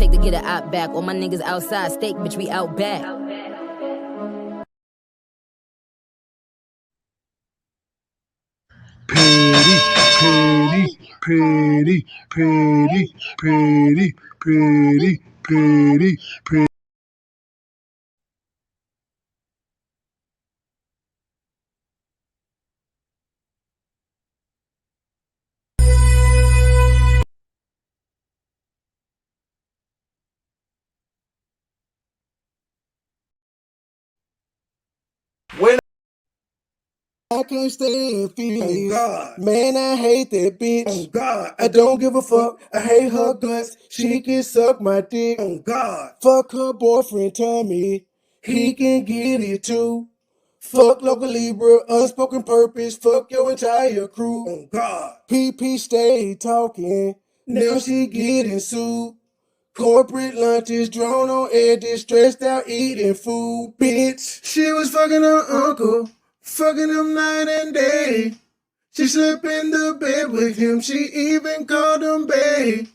take to get an op back. All my niggas outside, steak, bitch, we out back. Petty, petty, petty, petty, petty, petty, petty. I can't stand feelings. Oh, man, I hate that bitch. Oh, God. I don't give a fuck. I hate her guts. She can suck my dick. Oh, God. Fuck her boyfriend Tommy. He can get it too. Fuck local Libra, unspoken purpose. Fuck your entire crew. Oh, God. PP stay talking. Now she getting sued. Corporate lunches, drone on edges, stressed out eating food, bitch. She was fucking her uncle. Fucking him night and day. She slept in the bed with him. She even called him babe.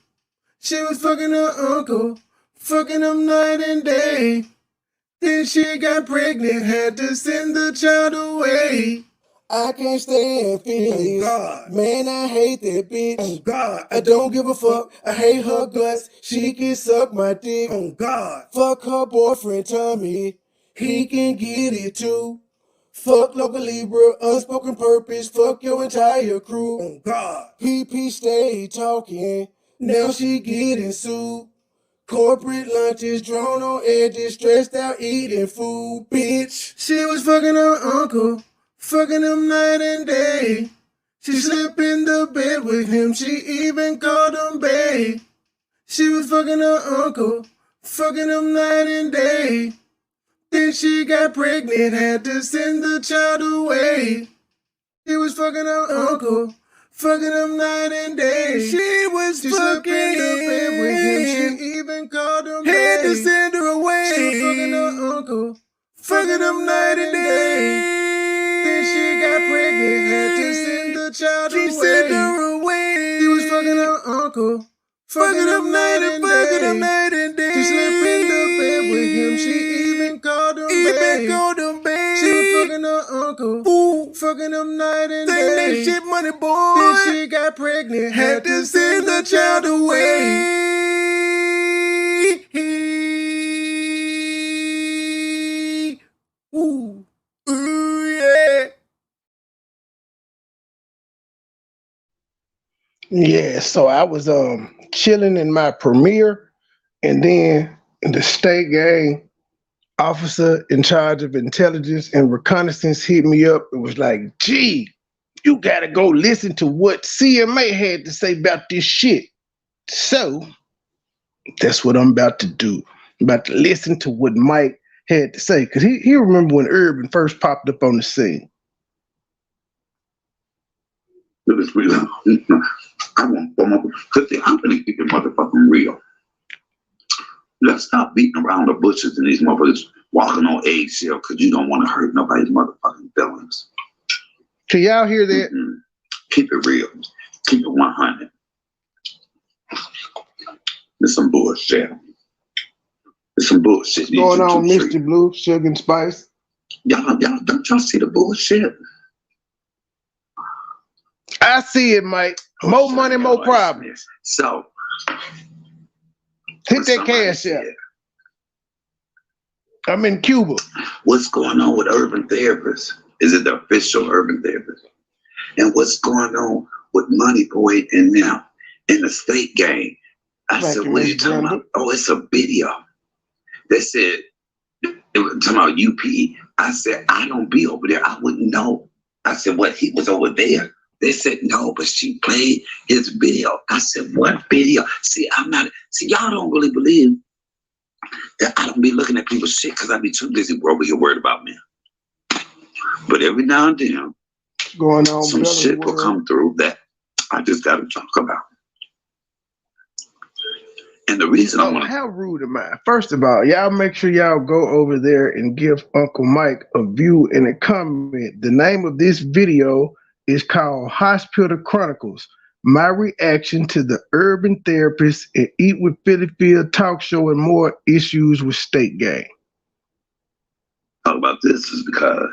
She was fucking her uncle. Fucking him night and day. Then she got pregnant. Had to send the child away. I can't stand feelings. Oh, God. Man, I hate that bitch. Oh, God. I don't give a fuck. I hate her guts. She can suck my dick. Oh, God. Fuck her boyfriend Tommy. He can get it too. Fuck local Libra, unspoken purpose, fuck your entire crew. Oh, God. PP stay talking, now she getting sued. Corporate lunches, drone on edges, stressed out eating food, bitch. She was fucking her uncle, fucking him night and day. She slept in the bed with him, she even called him babe. She was fucking her uncle, fucking him night and day. Then she got pregnant, had to send the child away. She was fucking her uncle, fucking him night and day. She slept in the bed with him, she even called him babe. Had to send her away. She was fucking her uncle, fucking him night and day. Then she got pregnant, had to send the child away. She sent her away. She was fucking her uncle, fucking him night and day. She slept in the bed with him, she even called him babe. She was fucking her uncle, fucking him night and day. That shit MoneyBoy. Then she got pregnant, had to send the child away. Ooh, yeah. Yeah, so I was chilling in my premiere, and then the state gang officer in charge of intelligence and reconnaissance hit me up. It was like, gee, you gotta go listen to what CMA had to say about this shit. So that's what I'm about to do. I'm about to listen to what Mike had to say, because he remember when Urban first popped up on the scene. It was real. I want because I'm gonna keep it motherfucking real. Let's stop beating around the bushes and these motherfuckers walking on eggshell because you don't want to hurt nobody's motherfucking feelings. Can y'all hear that? Mm-hmm. Keep it real. Keep it 100. There's some bullshit. There's some bullshit. Going on, Mr. Blue, Sugar and Spice. Y'all, don't y'all see the bullshit? I see it, Mike. More money, more problems. So, hit that cash out. I'm in Cuba. What's going on with urban therapists? Is it the official urban therapist? And what's going on with MoneyBoy and now in the state gang? I said, what are you talking about? Oh, it's a video. They said, it was talking about UP. I said, I don't be over there. I wouldn't know. I said, what, he was over there? They said, no, but she played his video. I said, what video? See, y'all don't really believe that I don't be looking at people's shit because I be too busy over here worried about me. But every now and then, going on, some shit will come through that I just got to talk about. And the reason how rude am I? First of all, y'all make sure y'all go over there and give Uncle Mike a view and a comment. The name of this video is called Hospital Chronicles. My reaction to the Urban Therapist and Eat with Philly Field talk show and more issues with State Gang. Talk about this is because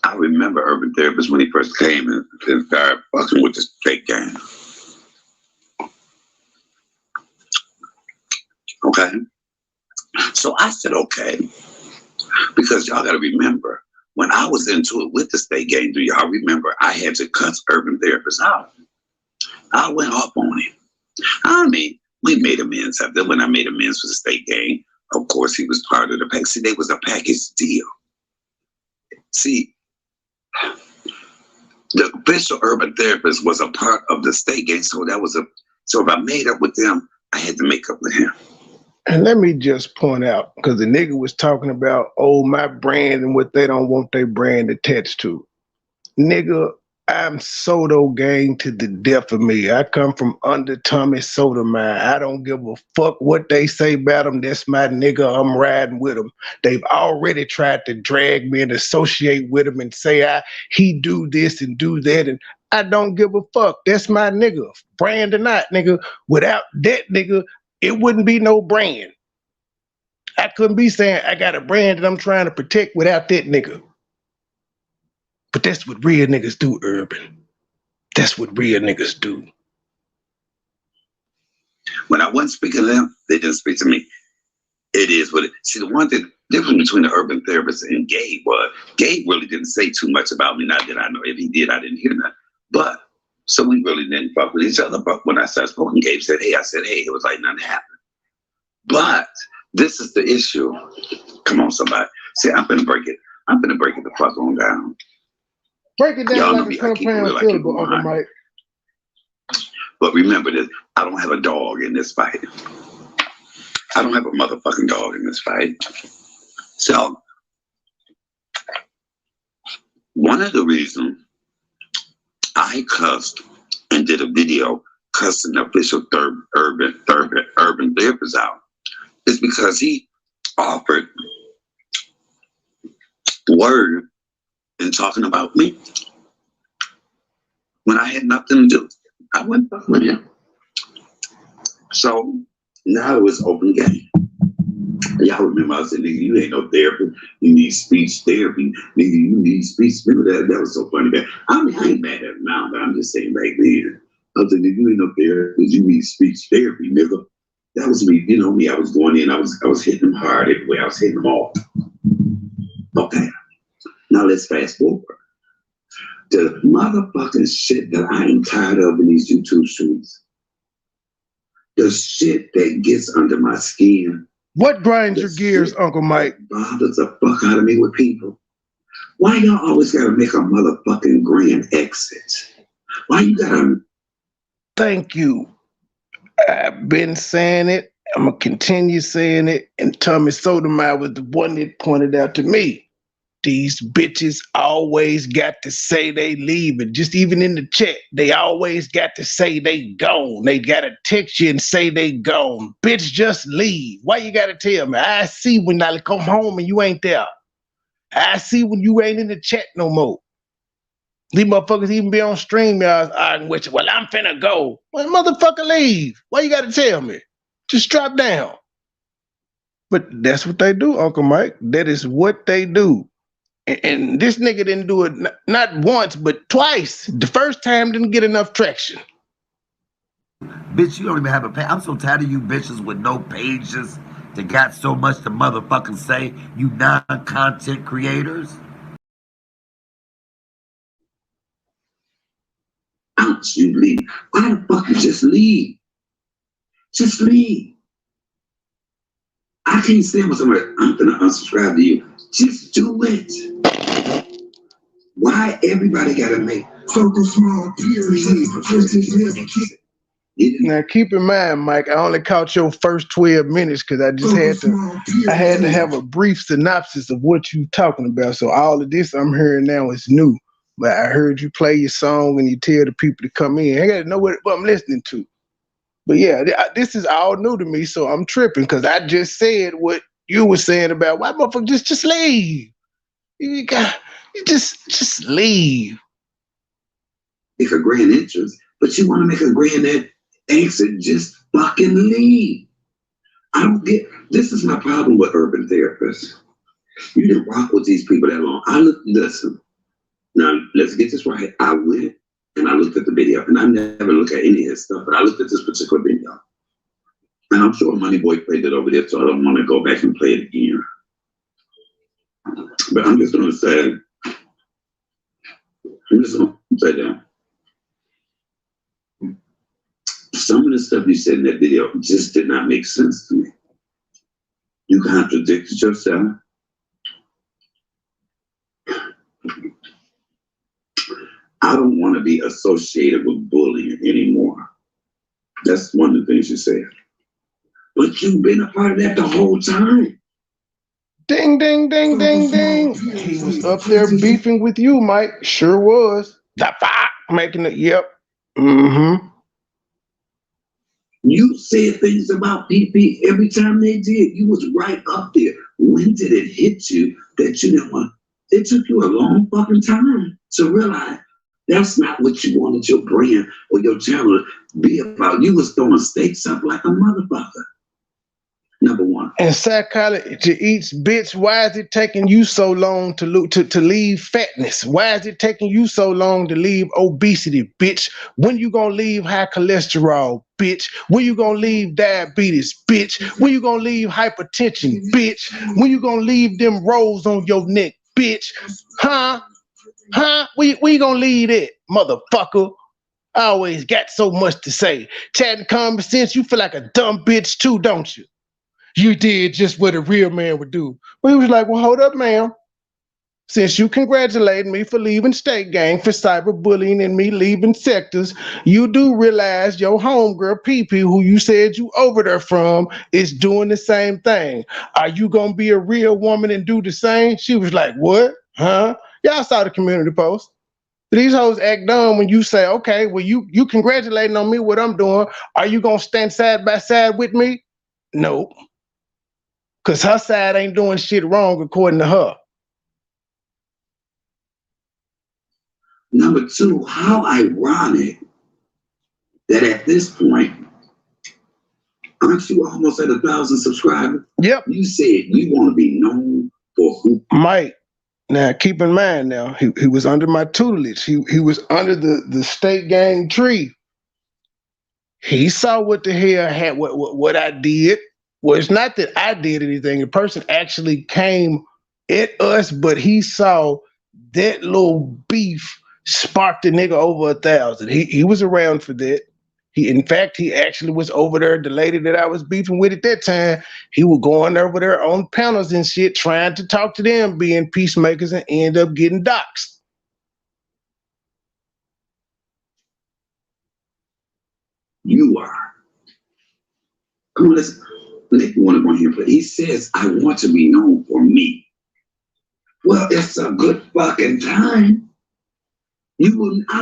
I remember Urban Therapist when he first came and started fucking with the State Gang. Okay? So I said, okay. Because y'all got to remember, when I was into it with the State Gang, do y'all remember I had to cut Urban Therapist out? I went up on him. I mean, we made amends. After when I made amends with the State Gang, of course, he was part of the package. See, they was a package deal. See, the official Urban Therapist was a part of the State Gang, so so if I made up with them, I had to make up with him. And let me just point out, because the nigga was talking about, oh, my brand and what they don't want their brand attached to. Nigga, I'm Soto Gang to the death of me. I come from under Tommy Sotomayor. I don't give a fuck what they say about him. That's my nigga. I'm riding with him. They've already tried to drag me and associate with him and say he do this and do that, and I don't give a fuck. That's my nigga. Brand or not, nigga. Without that nigga, it wouldn't be no brand. I couldn't be saying I got a brand that I'm trying to protect without that nigga. But that's what real niggas do, Urban. That's what real niggas do. When I wasn't speaking to them, they didn't speak to me. It is what it is. See, the one thing different between the Urban Therapist and Gabe was Gabe really didn't say too much about me. Not that I know. If he did, I didn't hear that. But so we really didn't fuck with each other. But when I started speaking, Gabe said, hey, I said, hey, it was like nothing happened. But this is the issue. Come on, somebody. See, I'm gonna break it. I'm gonna break it the fuck on down. Break it down like a 10-pound syllable, Uncle Mike. But remember this, I don't have a dog in this fight. I don't have a motherfucking dog in this fight. So, one of the reasons I cussed and did a video cussing the official urban therapist out is because he offered word and talking about me when I had nothing to do. I went fuck with him. So now it was open game. Y'all remember I said, nigga, you ain't no therapist. You need speech therapy. Nigga, you need speech. Remember that was so funny. I mean, I ain't mad at him now, but I'm just saying back then. I was like, nigga, you ain't no therapist. You need speech therapy, nigga. That was me. You know me. I was going in. I was hitting him hard everywhere. I was hitting them all. Okay. Now let's fast forward. The motherfucking shit that I am tired of in these YouTube streets. The shit that gets under my skin. What grinds your gears, Uncle Mike? Bothers the fuck out of me with people. Why y'all always gotta make a motherfucking grand exit? Why you gotta... Thank you. I've been saying it. I'm gonna continue saying it. And Tommy Sotomayor was the one that pointed out to me. These bitches always got to say they leaving. Just even in the chat, they always got to say they gone. They got to text you and say they gone. Bitch, just leave. Why you got to tell me? I see when I come home and you ain't there. I see when you ain't in the chat no more. These motherfuckers even be on stream, y'all arguing with you. Well, I'm finna go. Well, motherfucker, leave. Why you got to tell me? Just drop down. But that's what they do, Uncle Mike. That is what they do. And this nigga didn't do it not once, but twice. The first time didn't get enough traction. Bitch, you don't even have a page. I'm so tired of you bitches with no pages that got so much to motherfucking say, you non-content creators. Ouch, you leave. Why the fuck you just leave? Just leave. I can't stand with somebody, I'm gonna unsubscribe to you. Just do it. Why everybody gotta make focus small period? Now keep in mind, Mike, I only caught your first 12 minutes because I just had to have a brief synopsis of what you talking about. So all of this I'm hearing now is new. But I heard you play your song and you tell the people to come in. I gotta know what I'm listening to. But yeah, this is all new to me, so I'm tripping because I just said what you were saying about why motherfucker just leave. You just leave. a grand entrance, but you want to make a grand exit, just fucking leave. I don't get, this is my problem with urban therapists. You didn't rock with these people that long. Listen, now let's get this right. I went and I looked at the video, and I never look at any of his stuff, but I looked at this particular video. And I'm sure MoneyBoy played it over there, so I don't want to go back and play it again. But I'm just going to say that some of the stuff you said in that video just did not make sense to me. You contradicted yourself. I don't want to be associated with bullying anymore. That's one of the things you said. But you've been a part of that the whole time. Ding, ding, ding, ding, ding. He was up there beefing with you, Mike. Sure was. The fuck, making it, yep. Mm-hmm. You said things about PP every time they did. You was right up there. When did it hit you that you didn't want? It took you a long fucking time to realize that's not what you wanted your brand or your channel to be about. You was throwing stakes up like a motherfucker. Number one. And psychology eats, bitch. Why is it taking you so long to leave fatness? Why is it taking you so long to leave obesity, bitch? When you gonna leave high cholesterol, bitch? When you gonna leave diabetes, bitch? When you gonna leave hypertension, bitch? When you gonna leave them rolls on your neck, bitch? Huh? Where you gonna leave it, motherfucker? I always got so much to say. Chatting common sense, you feel like a dumb bitch too, don't you? You did just what a real man would do. Well, he was like, well, hold up, ma'am. Since you congratulated me for leaving State Gang for cyberbullying and me leaving sectors, you do realize your homegirl, PP, who you said you over there from, is doing the same thing. Are you going to be a real woman and do the same? She was like, what? Huh? Y'all saw the community post. These hoes act dumb when you say, okay, well, you congratulating on me, what I'm doing. Are you going to stand side by side with me? Nope. Because her side ain't doing shit wrong according to her. Number two, how ironic that at this point, aren't you almost at 1,000 subscribers? Yep. You said you want to be known for who? Mike, now keep in mind now, he was under my tutelage. He was under the State Gang tree. He saw what the hell what I did. Well, it's not that I did anything. The person actually came at us, but he saw that little beef sparked the nigga over 1,000. He was around for that. In fact, he actually was over there. The lady that I was beefing with at that time, he was going over there on panels and shit, trying to talk to them, being peacemakers, and end up getting doxxed. You are. Come on, listen. Nick wanted one here, but he says, I want to be known for me. Well, it's a good fucking time. I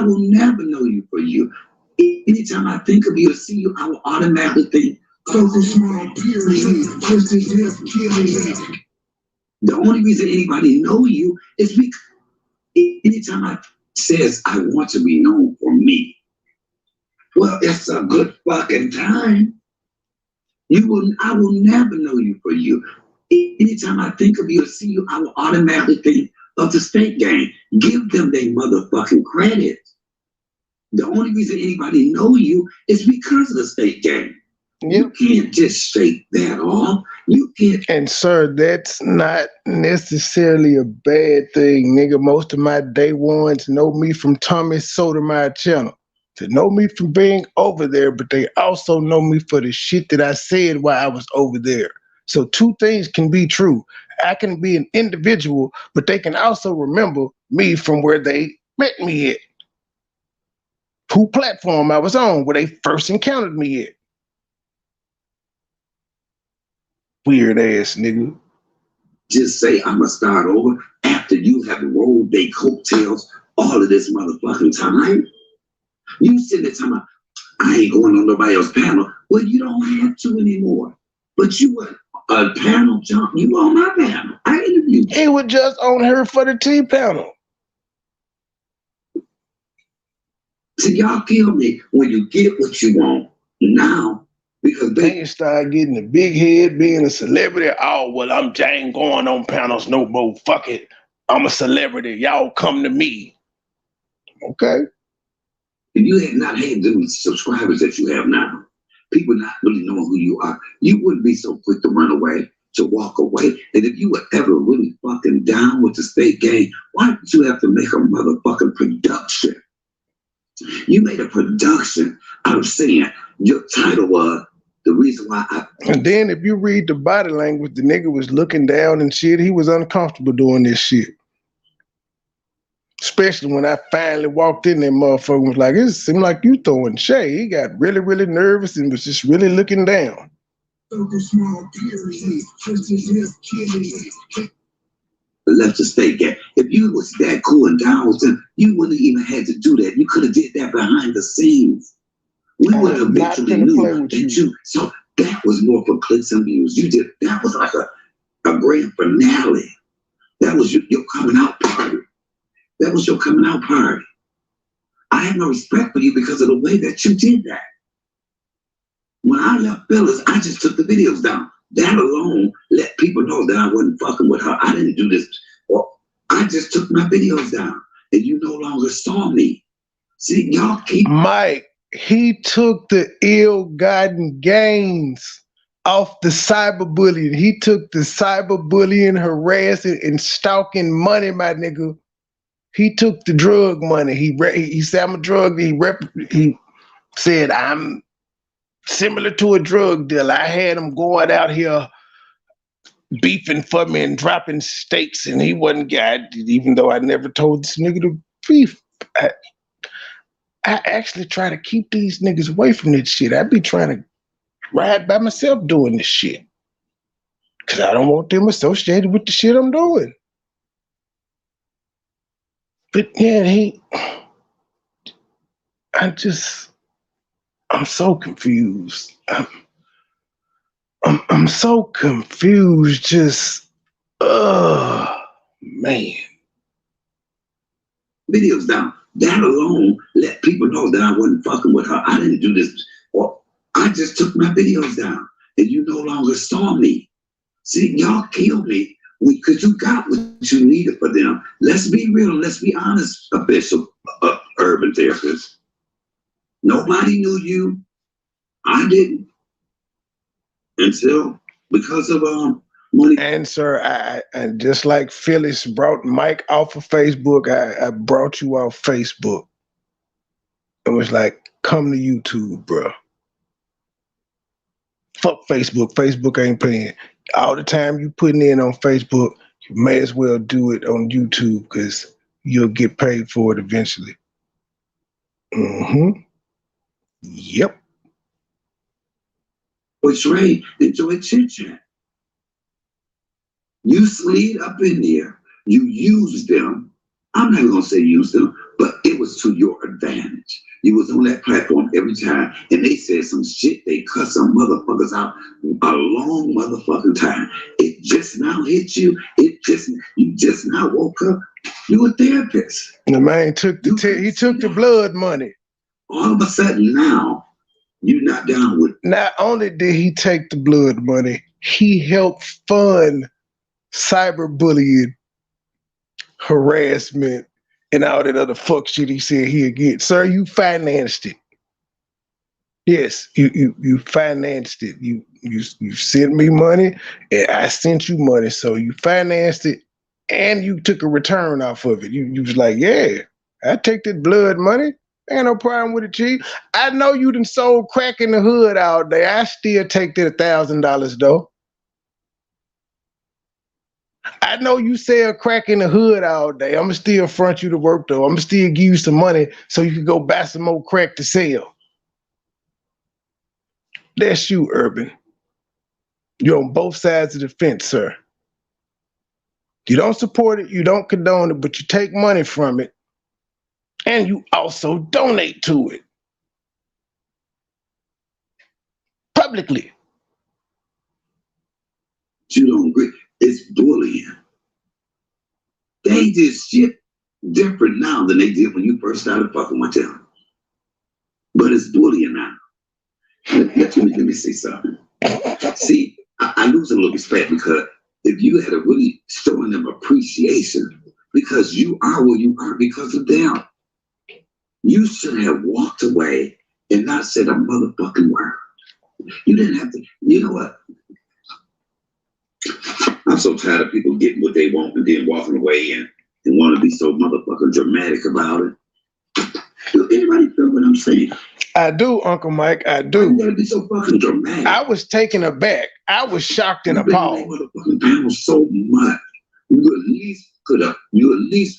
will never know you for you. Anytime I think of you or see you, I will automatically think, the only reason anybody know you is because anytime I says, I want to be known for me. Well, it's a good fucking time. I will never know you for you. Anytime I think of you or see you, I will automatically think of the State Gang. Give them their motherfucking credit. The only reason anybody know you is because of the State Gang. Yep. You can't just shake that off. You can't. And sir, that's not necessarily a bad thing, nigga. Most of my day ones know me from Tommy Sotomayor channel. To know me from being over there, but they also know me for the shit that I said while I was over there. So two things can be true. I can be an individual, but they can also remember me from where they met me at. Who platform I was on, where they first encountered me at. Weird ass nigga. Just say I'm gonna start over after you have rolled their coattails all of this motherfucking time. You sitting there talking about, I ain't going on nobody else's panel. Well, you don't have to anymore. But you were a panel jump. You on my panel. I interviewed you. He was just on her for the T panel. See, y'all kill me when you get what you want now because they start getting a big head, being a celebrity. Oh, well, I ain't going on panels no more. Fuck it. I'm a celebrity. Y'all come to me. Okay. If you had not had the subscribers that you have now, people not really knowing who you are, you wouldn't be so quick to run away, to walk away. And if you were ever really fucking down with the state game, why did you have to make a motherfucking production? You made a production out of saying your title was the reason why I... And then if you read the body language, the nigga was looking down and shit. He was uncomfortable doing this shit. Especially when I finally walked in there, motherfucker was like, it seemed like you throwing shade. He got really, really nervous and was just really looking down. Left the state game. If you was that cool and down with them, you wouldn't even had to do that. You could have did that behind the scenes. We would have eventually knew that you. So that was more for clicks and views. You did that was like a grand finale. That was your coming out party. That was your coming out party. I have no respect for you because of the way that you did that. When I left Phyllis, I just took the videos down. That alone let people know that I wasn't fucking with her. I didn't do this. Or I just took my videos down and you no longer saw me. See, y'all keep... Mike, he took the ill-gotten gains off the cyberbullying. He took the cyberbullying, harassing, and stalking money, my nigga. He took the drug money. He said, I'm a drug. He said, I'm similar to a drug dealer. I had him going out here beefing for me and dropping stakes, and he wasn't got, even though I never told this nigga to beef. I actually try to keep these niggas away from this shit. I be trying to ride by myself doing this shit because I don't want them associated with the shit I'm doing. But yeah, I'm so confused. I'm so confused. Just, man. Videos down. That alone let people know that I wasn't fucking with her. I didn't do this. Or I just took my videos down and you no longer saw me. See, y'all killed me because you got what you needed for them. Let's be real. Let's be honest, official urban therapist. Nobody knew you. I didn't. Until because of money. And sir, I just like Phyllis brought Mike off of Facebook, I brought you off Facebook. It was like, come to YouTube, bro. Fuck Facebook. Facebook ain't paying. All the time you putting in on Facebook, you may as well do it on YouTube because you'll get paid for it eventually. Mm-hmm. Yep. Portray, enjoy chit-chat. You slid up in there. You used them. I'm not going to say use them, but it was to your advantage. You was on that platform every time, and they said some shit. They cut some motherfuckers out a long motherfucking time. It just now hit you. You just now woke up. You a therapist. The man took he took the blood money. All of a sudden now, you're not down with it. Not only did he take the blood money, he helped fund cyberbullying, harassment, and all that other fuck shit he said he'd get. Sir, you financed it. Yes, you financed it. You sent me money, and I sent you money. So you financed it, and you took a return off of it. You was like, yeah, I take that blood money. Ain't no problem with it, Chief. I know you done sold crack in the hood all day. I still take that $1,000 though. I know you sell crack in the hood all day. I'ma still front you to work though. I'ma still give you some money so you can go buy some more crack to sell. That's you, Urban. You're on both sides of the fence, sir. You don't support it, you don't condone it, but you take money from it. And you also donate to it. Publicly. You don't agree. It's bullying. They did shit different now than they did when you first started fucking with them. is bullying now. Let me say something. See, I lose a little respect because if you had a really showing them appreciation because you are where you are because of them, you should have walked away and not said a motherfucking word. You didn't have to. You know what? I'm so tired of people getting what they want and then walking away and want to be so motherfucking dramatic about it. Do anybody feel what I'm saying? I do, Uncle Mike. I do. You gotta be so fucking dramatic. I was taken aback. I was shocked and appalled. You motherfucking down so much. You at least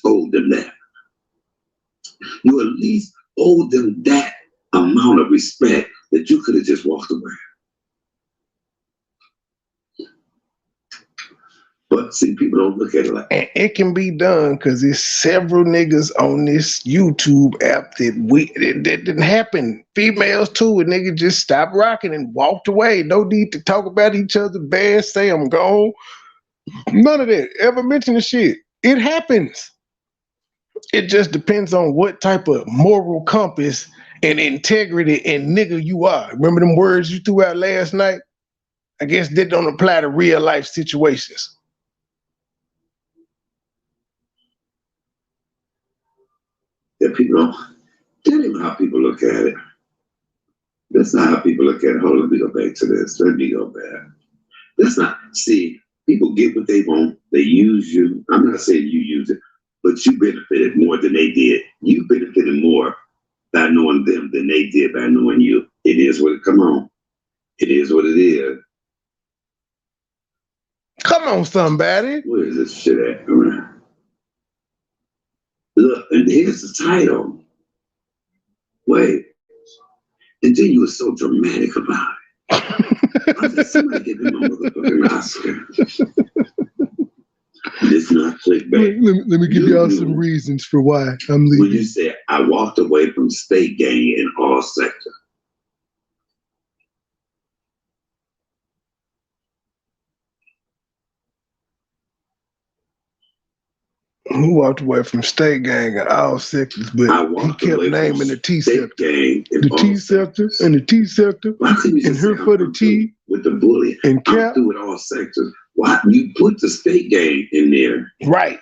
owed them that. You at least owed them that amount of respect that you could have just walked away. But see, people don't look at it like that. And it can be done because there's several niggas on this YouTube app that didn't happen. Females too, and niggas just stopped rocking and walked away. No need to talk about each other bad, say I'm gone. None of that. Ever mention the shit. It happens. It just depends on what type of moral compass and integrity and nigga you are. Remember them words you threw out last night? I guess that don't apply to real life situations. That people don't, that ain't how people look at it. That's not how people look at it. Hold on, let me go back to this. Let me go back. That's not, see, people get what they want. They use you. I'm not saying you use it, but you benefited more than they did. You benefited more by knowing them than they did by knowing you. It is what it, come on. It is what it is. Come on, somebody. Where is this shit at? Look, and here's the title. Wait. And then you were so dramatic about it. I said, somebody give him a motherfucking Oscar. It's not clickbait. Let me give y'all some reasons for why I'm leaving. When you said, I walked away from state gang in all sectors. He walked away from state gang in all sectors, but he kept naming the T sector. The T sector and the T sector. And her for the T. With the bully. And Cap. I'm through with all sectors. Why you put the state gang in there? Right.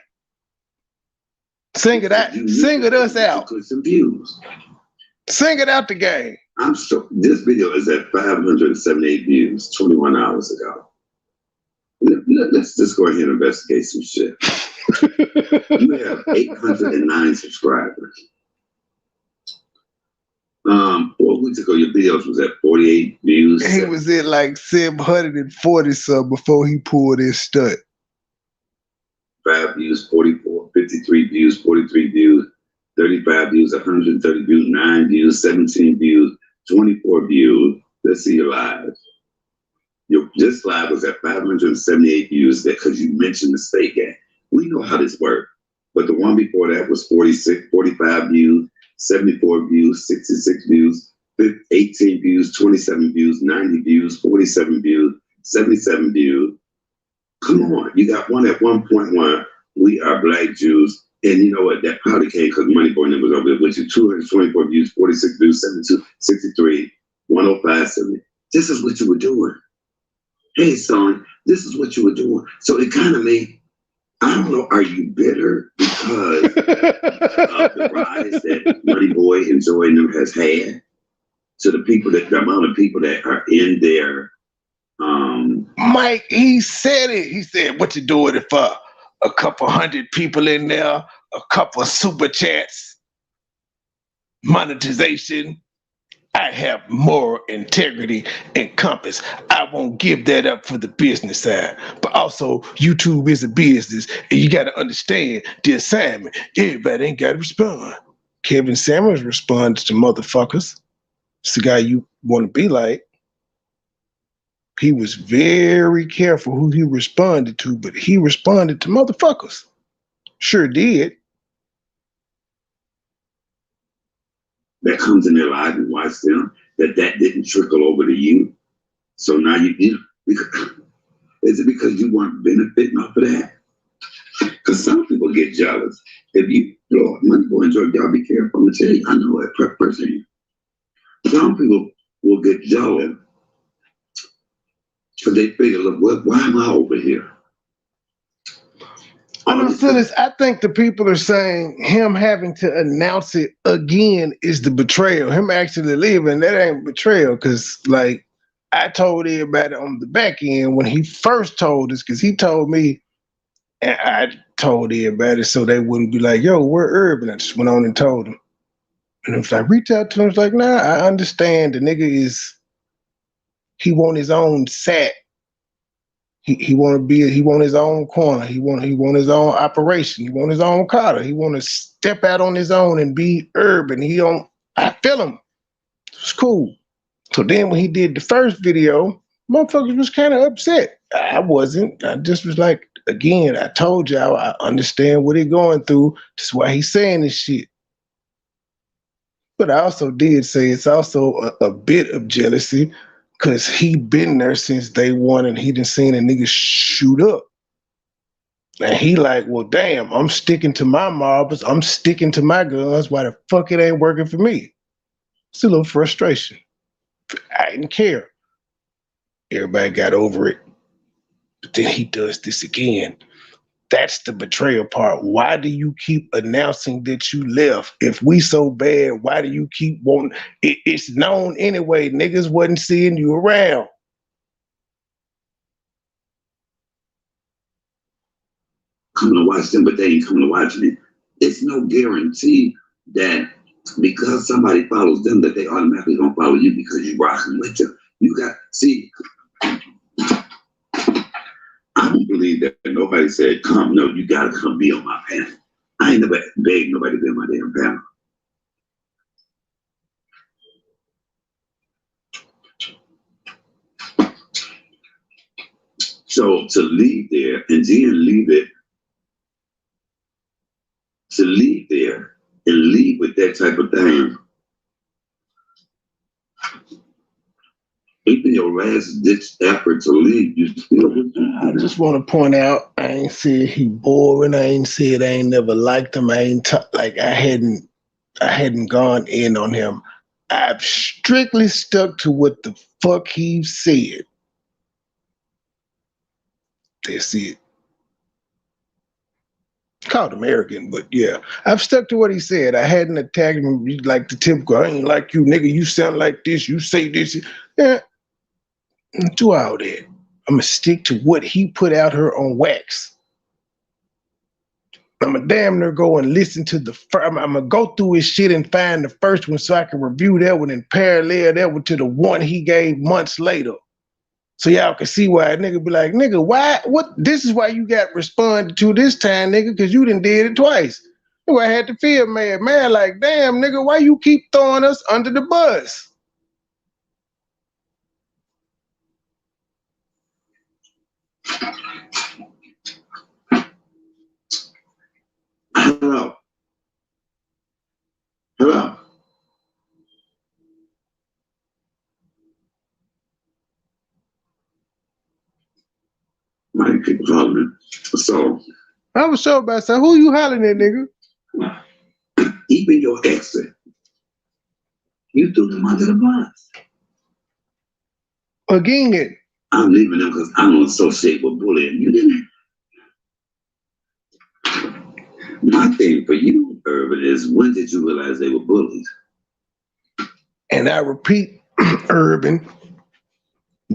Sing it out. Sing it us out. Some views. Sing it out the game. I'm sure this video is at 578 views 21 hours ago. Let's just go ahead and investigate some shit. You have 809 subscribers. 4 weeks ago, your videos was at 48 views. He was at like 740 some before he pulled his stunt. 5 views, 44, 53 views, 43 views, 35 views, 130 views, 9 views, 17 views, 24 views. Let's see your live. This live was at 578 views because you mentioned the state gang. We know how this worked. But the one before that was 46, 45 views, 74 views, 66 views, 18 views, 27 views, 90 views, 47 views, 77 views. Come on, you got one at 1.1. We are Black Jews. And you know what? That probably came because MoneyBoy numbers over there, which is 224 views, 46 views, 72, 63, 105, 70. This is what you were doing. Hey, son, this is what you were doing. So it kind of made, I don't know, are you bitter because of the rise that MoneyBoy and Joy and them has had? So the amount of people that are in there. Mike, he said it. He said, what you doing it for? A couple hundred people in there, a couple of super chats, monetization. I have moral integrity and compass. I won't give that up for the business side. But also, YouTube is a business, and you got to understand the assignment. Everybody ain't got to respond. Kevin Samuels responds to motherfuckers. It's the guy you want to be like. He was very careful who he responded to, but he responded to motherfuckers. Sure did. That comes in their lives and watch them, that didn't trickle over to you. So now is it because you weren't benefiting off of that? Because some people get jealous. If you, MoneyBoy and Joy, y'all be careful. I'm going to tell you, I know it personally. Some people will get jealous because they figure, look, why am I over here? I think the people are saying him having to announce it again is the betrayal. Him actually leaving, that ain't betrayal, because like I told everybody on the back end when he first told us, because he told me and I told everybody so they wouldn't be like, yo, we're urban. I just went on and told him. And I was like, reach out to him. I was like, nah, I understand the nigga he want his own set. He want his own corner. He want his own operation. He want his own Carter. He want to step out on his own and be urban. I feel him. It's cool. So then when he did the first video, motherfuckers was kind of upset. I wasn't. I just was like, again, I told y'all I understand what he going through. That's why he's saying this shit. But I also did say it's also a bit of jealousy, because he been there since day one and he done seen a nigga shoot up. And he like, well, damn, I'm sticking to my marbles. I'm sticking to my guns. Why the fuck it ain't working for me? It's a little frustration. I didn't care. Everybody got over it. But then he does this again. That's the betrayal part. Why do you keep announcing that you left? If we so bad, why do you keep wanting? It's known anyway. Niggas wasn't seeing you around. Coming to watch them, but they ain't coming to watch me. It's no guarantee that because somebody follows them that they automatically gonna follow you because you rocking with them. You got, see, I don't believe that nobody said, come, no, you gotta come be on my panel. I ain't never begged nobody to be on my damn panel. So to leave there and then leave it, to leave there and leave with that type of thing, even your last ditch effort to leave, you still. I just want to point out, I ain't said he boring. I ain't said I ain't never liked him. I ain't I hadn't gone in on him. I've strictly stuck to what the fuck he said. That's it. Called him arrogant, but yeah, I've stuck to what he said. I hadn't attacked him like the typical, I ain't like you, nigga, you sound like this, you say this. Yeah, do all that. I'm gonna stick to what he put out here on wax. I'm gonna damn near go and listen to I'm gonna go through his shit and find the first one so I can review that one and parallel that one to the one he gave months later. So y'all can see why a nigga be like, nigga, why, what, this is why you got responded to this time, nigga, because you done did it twice. I had to feel mad, like, damn, nigga, why you keep throwing us under the bus? Hello. Hello. Many people hollering. So I was sure about saying, who you hollering at, nigga? Even your exit, you threw them under the bus. Again. I'm leaving them because I don't associate with bullying. You didn't. My thing for you, Urban, is when did you realize they were bullies? And I repeat, Urban,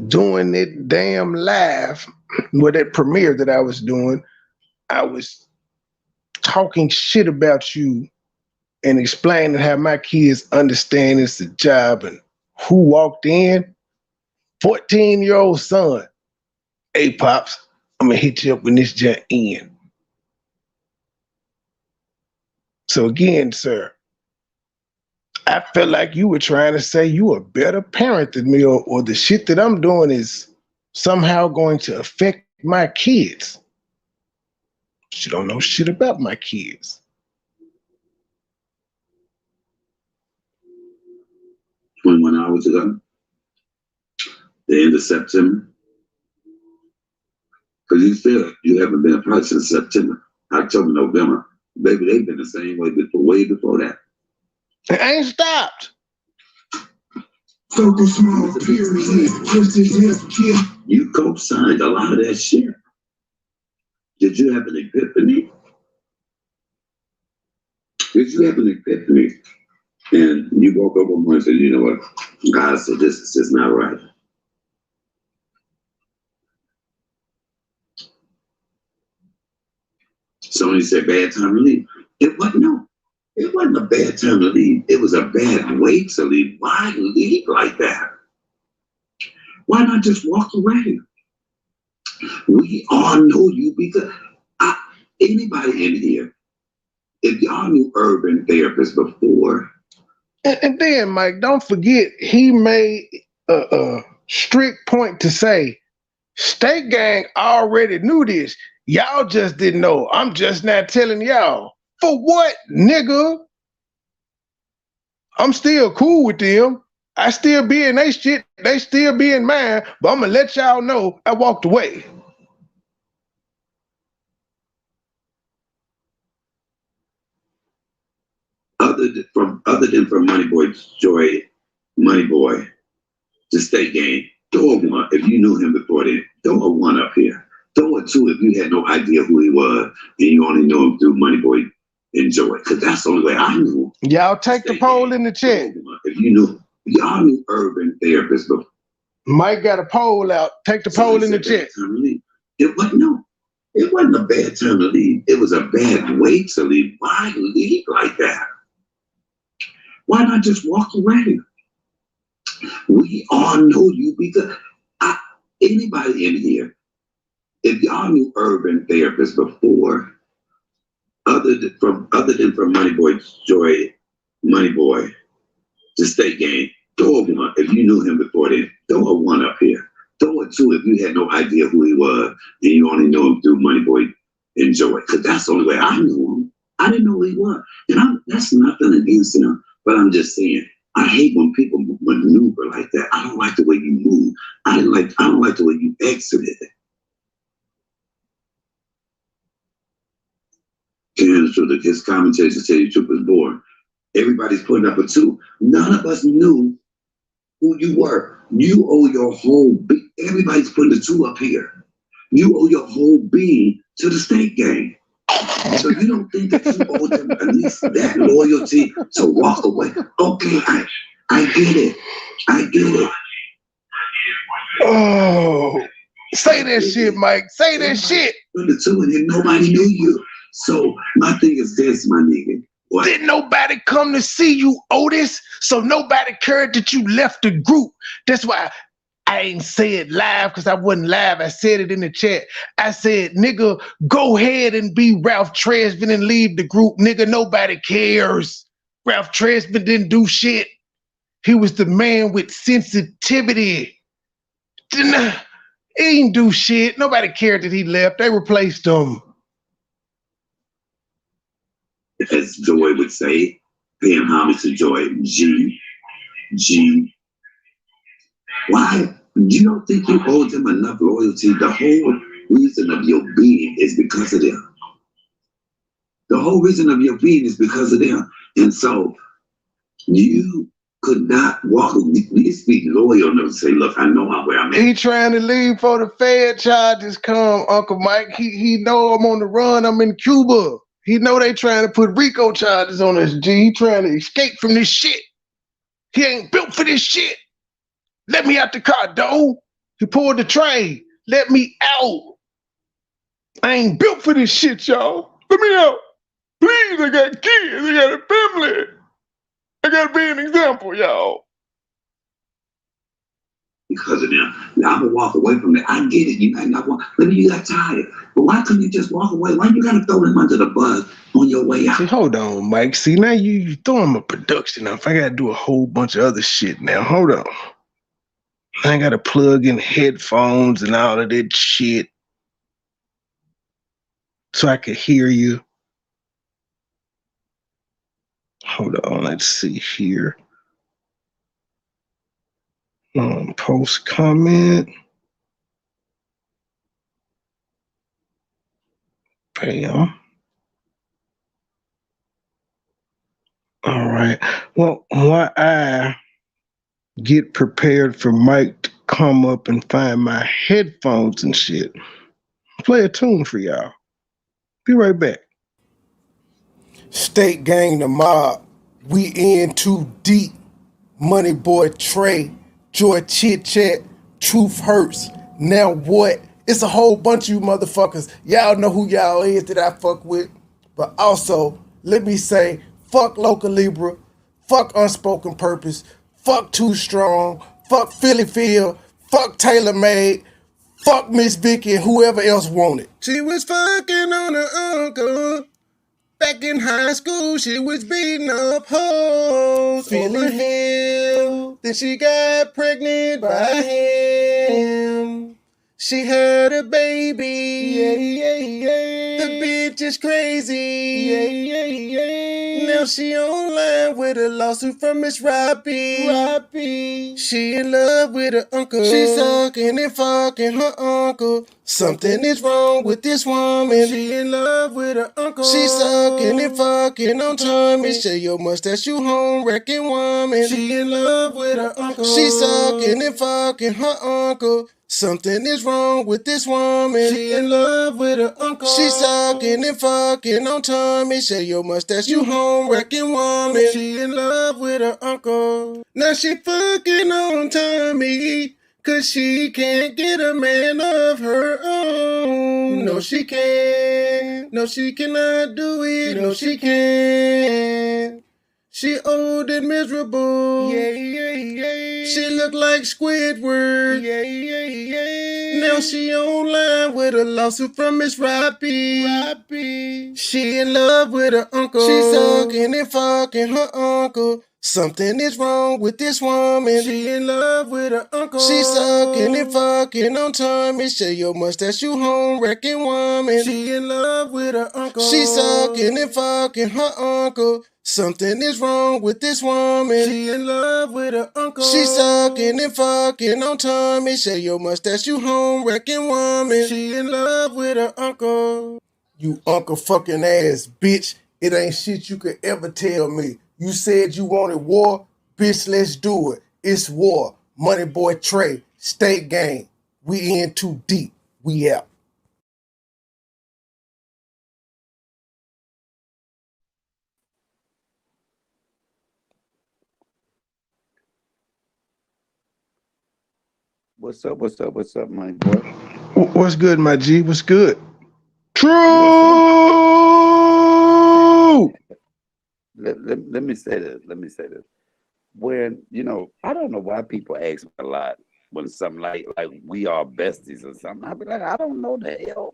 doing that damn live with that premiere that I was doing, I was talking shit about you and explaining how my kids understand it's a job and who walked in. 14-year-old son. Hey, Pops, I'm gonna hit you up when this jet in. So again, sir, I felt like you were trying to say you a better parent than me, or the shit that I'm doing is somehow going to affect my kids. You don't know shit about my kids. 21 hours ago, the end of September. Because you haven't been apart since September, October, November. Baby, they've been the same way before, way before that. I ain't stopped. Circle small, period. Just as if kid. You co-signed a lot of that shit. Did you have an epiphany? Did you have an epiphany? And you woke up one morning and said, you know what, God said this is just not right. Somebody said bad time to leave. It wasn't a bad time to leave. It was a bad way to leave. Why leave like that? Why not just walk away? We all know you because anybody in here, if y'all knew urban therapists before. And then, Mike, don't forget, he made a strict point to say, State Gang already knew this. Y'all just didn't know. I'm just not telling y'all. For what, nigga? I'm still cool with them. I still be in they shit. They still be in mine. But I'm going to let y'all know I walked away. Other than from MoneyBoy, to State Gang, throw a one if you knew him before then. Throw a one up here. Throw a two if you had no idea who he was and you only knew him through MoneyBoy and Joy. Because that's the only way I knew him. Y'all take the poll in the chat. If you knew, y'all knew urban therapists before. Mike got a poll out. Take the poll in the chat. It wasn't a bad time to leave. It was a bad way to leave. Why leave like that? Why not just walk away? We all know you because anybody in here, if y'all knew urban therapists before, other than from MoneyBoy to State Gang, throw a one if you knew him before then. Throw a one up here. Throw a two if you had no idea who he was and you only knew him through MoneyBoy and Joy. Because that's the only way I knew him. I didn't know who he was. And that's nothing against him, but I'm just saying, I hate when people maneuver like that. I don't like the way you move. I don't like the way you exited. His commentators say you took was born. Everybody's putting up a two. None of us knew who you were. You owe your whole being. Everybody's putting a two up here. You owe your whole being to the State Gang. So you don't think that you owe them at least that loyalty to walk away? Okay, I get it. I get it. Oh, say that shit, Mike. Say that shit. The two and then nobody knew you. So my thing is this, my nigga. What? Didn't nobody come to see you, Otis? So nobody cared that you left the group. That's why I ain't say it live because I wasn't live. I said it in the chat. I said, nigga, go ahead and be Ralph Tresvant and leave the group. Nigga, nobody cares. Ralph Tresvant didn't do shit. He was the man with sensitivity. He didn't do shit. Nobody cared that he left. They replaced him. As Joy would say, paying homage to Joy, G. Why? You don't think you owe them enough loyalty? The whole reason of your being is because of them. The whole reason of your being is because of them. And so you could not walk. You need to be loyal enough to say, look, I know where I'm at. He trying to leave for the Fed charges come, Uncle Mike. He know I'm on the run. I'm in Cuba. He know they trying to put RICO charges on us, G. He trying to escape from this shit. He ain't built for this shit. Let me out the car, dog. He pulled the train. Let me out. I ain't built for this shit, y'all. Let me out. Please, I got kids. I got a family. I gotta be an example, y'all. Because of them. Now I'm gonna walk away from that. I get it. You might not want, maybe you got tired. But why couldn't you just walk away? Why you gotta throw them under the bus on your way out? See, hold on, Mike. See, now you throwing my production off. I gotta do a whole bunch of other shit now. Hold on. I gotta plug in headphones and all of that shit so I can hear you. Hold on, let's see here. Post comment. Bam. All right. Well, what I get prepared for Mike to come up and find my headphones and shit. Play a tune for y'all. Be right back. State gang the mob. We in too deep. MoneyBoy Trey. Joy Chit Chat. Truth hurts. Now what? It's a whole bunch of you motherfuckers. Y'all know who y'all is that I fuck with. But also, let me say, fuck Local Libra. Fuck Unspoken Purpose. Fuck Too Strong. Fuck Philly Phil. Fuck Taylor Made. Fuck Miss Vicky and whoever else wanted. She was fucking on her uncle. Back in high school, she was beating up hoes. Philly Phil. Then she got pregnant by him. She had a baby. The bitch is crazy. Now she online with a lawsuit from Miss Robbie. She in love with her uncle. She sucking and fucking her uncle. Something is wrong with this woman. She in love with her uncle. She sucking and fucking on Tommy. Share your mustache, you home wrecking woman. She in love with her uncle. She sucking and fucking her uncle. Something is wrong with this woman. She in love with her uncle. She sucking and fucking on Tommy. Share your mustache, you home wrecking woman. She in love with her uncle. Now she fucking on Tommy. Cause she can't get a man of her own. No, she can't. No, she cannot do it. No, she can't. She old and miserable. She look like Squidward. Now she online with a lawsuit from Miss Robbie. She in love with her uncle. She sucking and fucking her uncle. Something is wrong with this woman. She in love with her uncle. She sucking and fucking on Tommy. Share your mustache, you home wrecking woman. She in love with her uncle. She sucking and fucking her uncle. Something is wrong with this woman. She in love with her uncle. She sucking and fucking on Tommy. Share your mustache, you home wrecking woman. She in love with her uncle. You uncle fucking ass bitch. It ain't shit you could ever tell me. You said you wanted war? Bitch, let's do it. It's war. MoneyBoy Trey. State gang. We in too deep. We out. What's up, MoneyBoy? What's good, my G? What's good? True! Let me say this. When, I don't know why people ask me a lot when something like we are besties or something. I be like, I don't know the hell.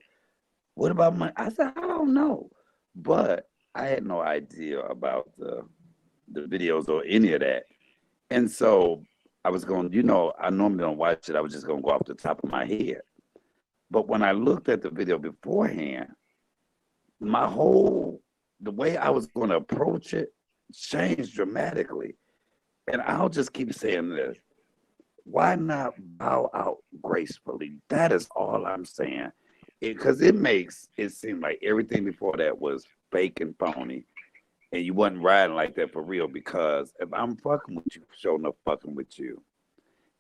What about money? I said, I don't know. But I had no idea about the videos or any of that. And so I was going, I normally don't watch it. I was just going to go off the top of my head. But when I looked at the video beforehand, the way I was going to approach it changed dramatically. And I'll just keep saying this. Why not bow out gracefully? That is all I'm saying. Because it makes it seem like everything before that was fake and phony. And you wasn't riding like that for real. Because if I'm fucking with you, sure enough fucking with you,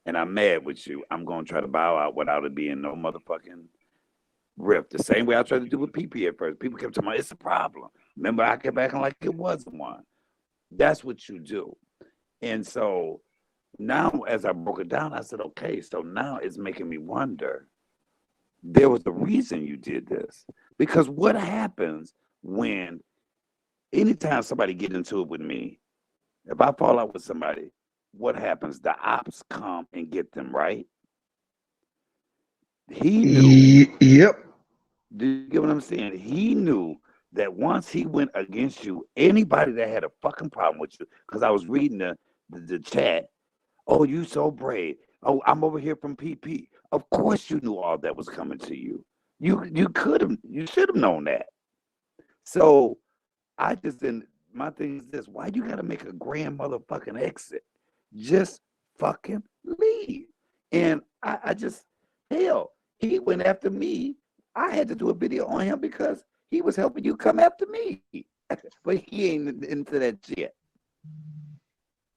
and I'm mad with you, I'm going to try to bow out without it being no motherfucking rift. The same way I tried to do with PP at first. People kept telling me, it's a problem. Remember, I kept acting like it wasn't one. That's what you do. And so now as I broke it down, I said, okay, so now it's making me wonder, there was a reason you did this. Because what happens when anytime somebody get into it with me, if I fall out with somebody, what happens? The ops come and get them, right? He knew. Yep. Do you get what I'm saying? He knew that once he went against you, anybody that had a fucking problem with you, because I was reading the chat, oh, you so brave. Oh, I'm over here from PP. Of course you knew all that was coming to you. You should have known that. So I just didn't, my thing is this, why you gotta make a grand motherfucking exit? Just fucking leave. And I just, hell, he went after me. I had to do a video on him because he was helping you come after me. But he ain't into that shit.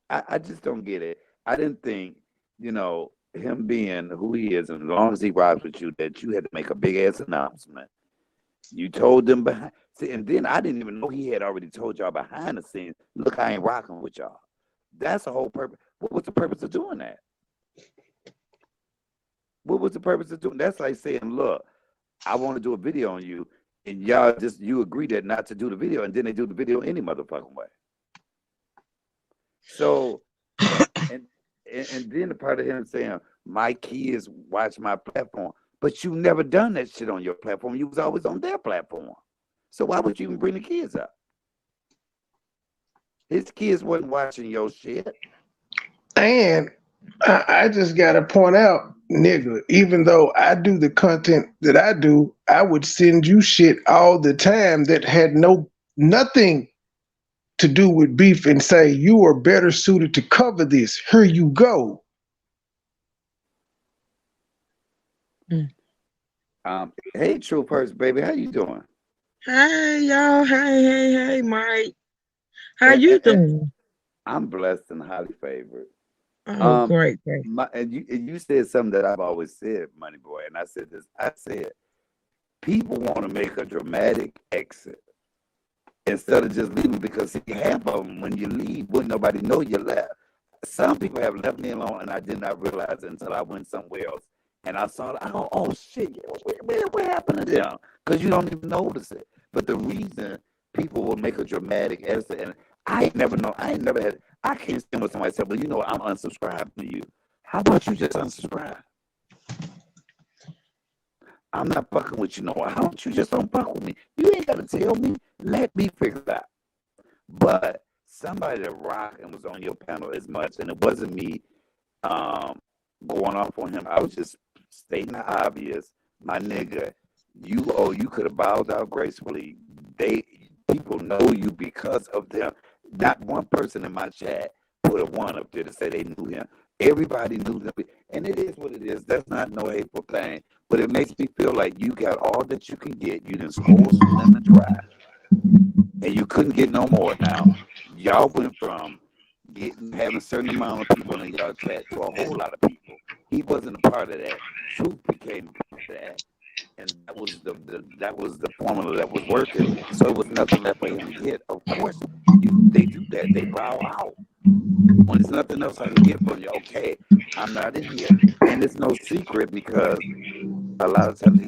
I just don't get it. I didn't think, him being who he is, and as long as he rides with you, that you had to make a big ass announcement. You told them behind. See, and then I didn't even know he had already told y'all behind the scenes. Look, I ain't rocking with y'all. That's the whole purpose. What was the purpose of doing that? What was the purpose of doing? That's like saying, look, I want to do a video on you, and y'all you agree that not to do the video, and then they do the video any motherfucking way. So, and then the part of him saying, my kids watch my platform, but you never done that shit on your platform. You was always on their platform. So why would you even bring the kids up? His kids wasn't watching your shit. And I just gotta point out, nigga, even though I do the content that I do, I would send you shit all the time that had nothing to do with beef and say you are better suited to cover this. Here you go. Hey, True Purse, baby, how you doing? Hey, y'all. Hey, Mike. How you doing? I'm blessed and highly favored. Oh, great. And you said something that I've always said, MoneyBoy, and I said this. I said, people want to make a dramatic exit instead of just leaving, because half of them, when you leave, wouldn't nobody know you left. Some people have left me alone, and I did not realize it until I went somewhere else. And I saw it. I go, oh, shit, what happened to them? Because you don't even notice it. But the reason people will make a dramatic exit, and I ain't never had, I can't stand with somebody say, well, you know what, I'm unsubscribed to you. How about you just unsubscribe? I'm not fucking with you no more. How don't you just don't fuck with me? You ain't got to tell me. Let me figure it out. But somebody that rocked and was on your panel as much, and it wasn't me going off on him. I was just stating the obvious. My nigga, you could have bowed out gracefully. People know you because of them. Not one person in my chat put a one up there to say they knew him. Everybody knew them. And it is what it is. That's not no hateful thing. But it makes me feel like you got all that you can get. You didn't score some lemon dry. And you couldn't get no more. Now, y'all went from having a certain amount of people in y'all chat to a whole lot of people. He wasn't a part of that. Truth became a part of that. And that was the formula that was working. So it was nothing left for him to get. Of course, they do that. They bow out. When there's nothing else I can get from you, okay, I'm not in here. And it's no secret, because a lot of times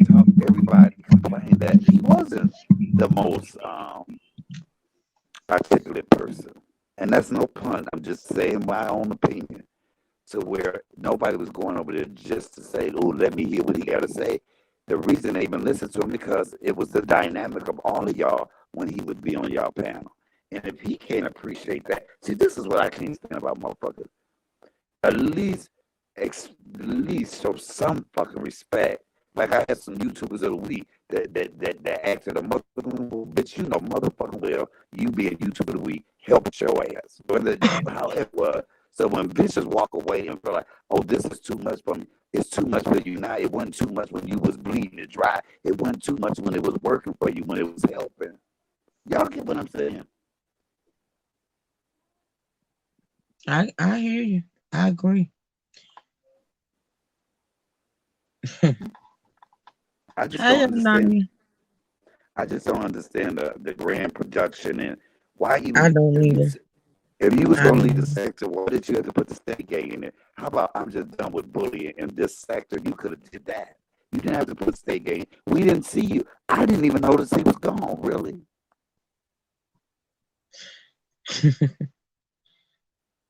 everybody complained that he wasn't the most articulate person. And that's no pun. I'm just saying my own opinion. To where nobody was going over there just to say, oh, let me hear what he got to say. The reason they even listened to him, because it was the dynamic of all of y'all when he would be on y'all panel. And if he can't appreciate that, see, this is what I can't stand about motherfuckers. At least show some fucking respect. Like I had some YouTubers of the week that acted a motherfucking bitch. You know, motherfucking well, you be a YouTuber of the week, help your ass. Whether how it was. So when bitches walk away and feel like, oh, this is too much for me. It's too much for you now. It wasn't too much when you was bleeding it dry. It wasn't too much when it was working for you, when it was helping. Y'all get what I'm saying? I hear you. I agree. I just don't understand. I just don't understand the grand production and why even. I don't either. If you was going to lead the sector, why did you have to put the state gang in there? How about I'm just done with bullying in this sector? You could have did that. You didn't have to put state gang. We didn't see you. I didn't even notice he was gone, really.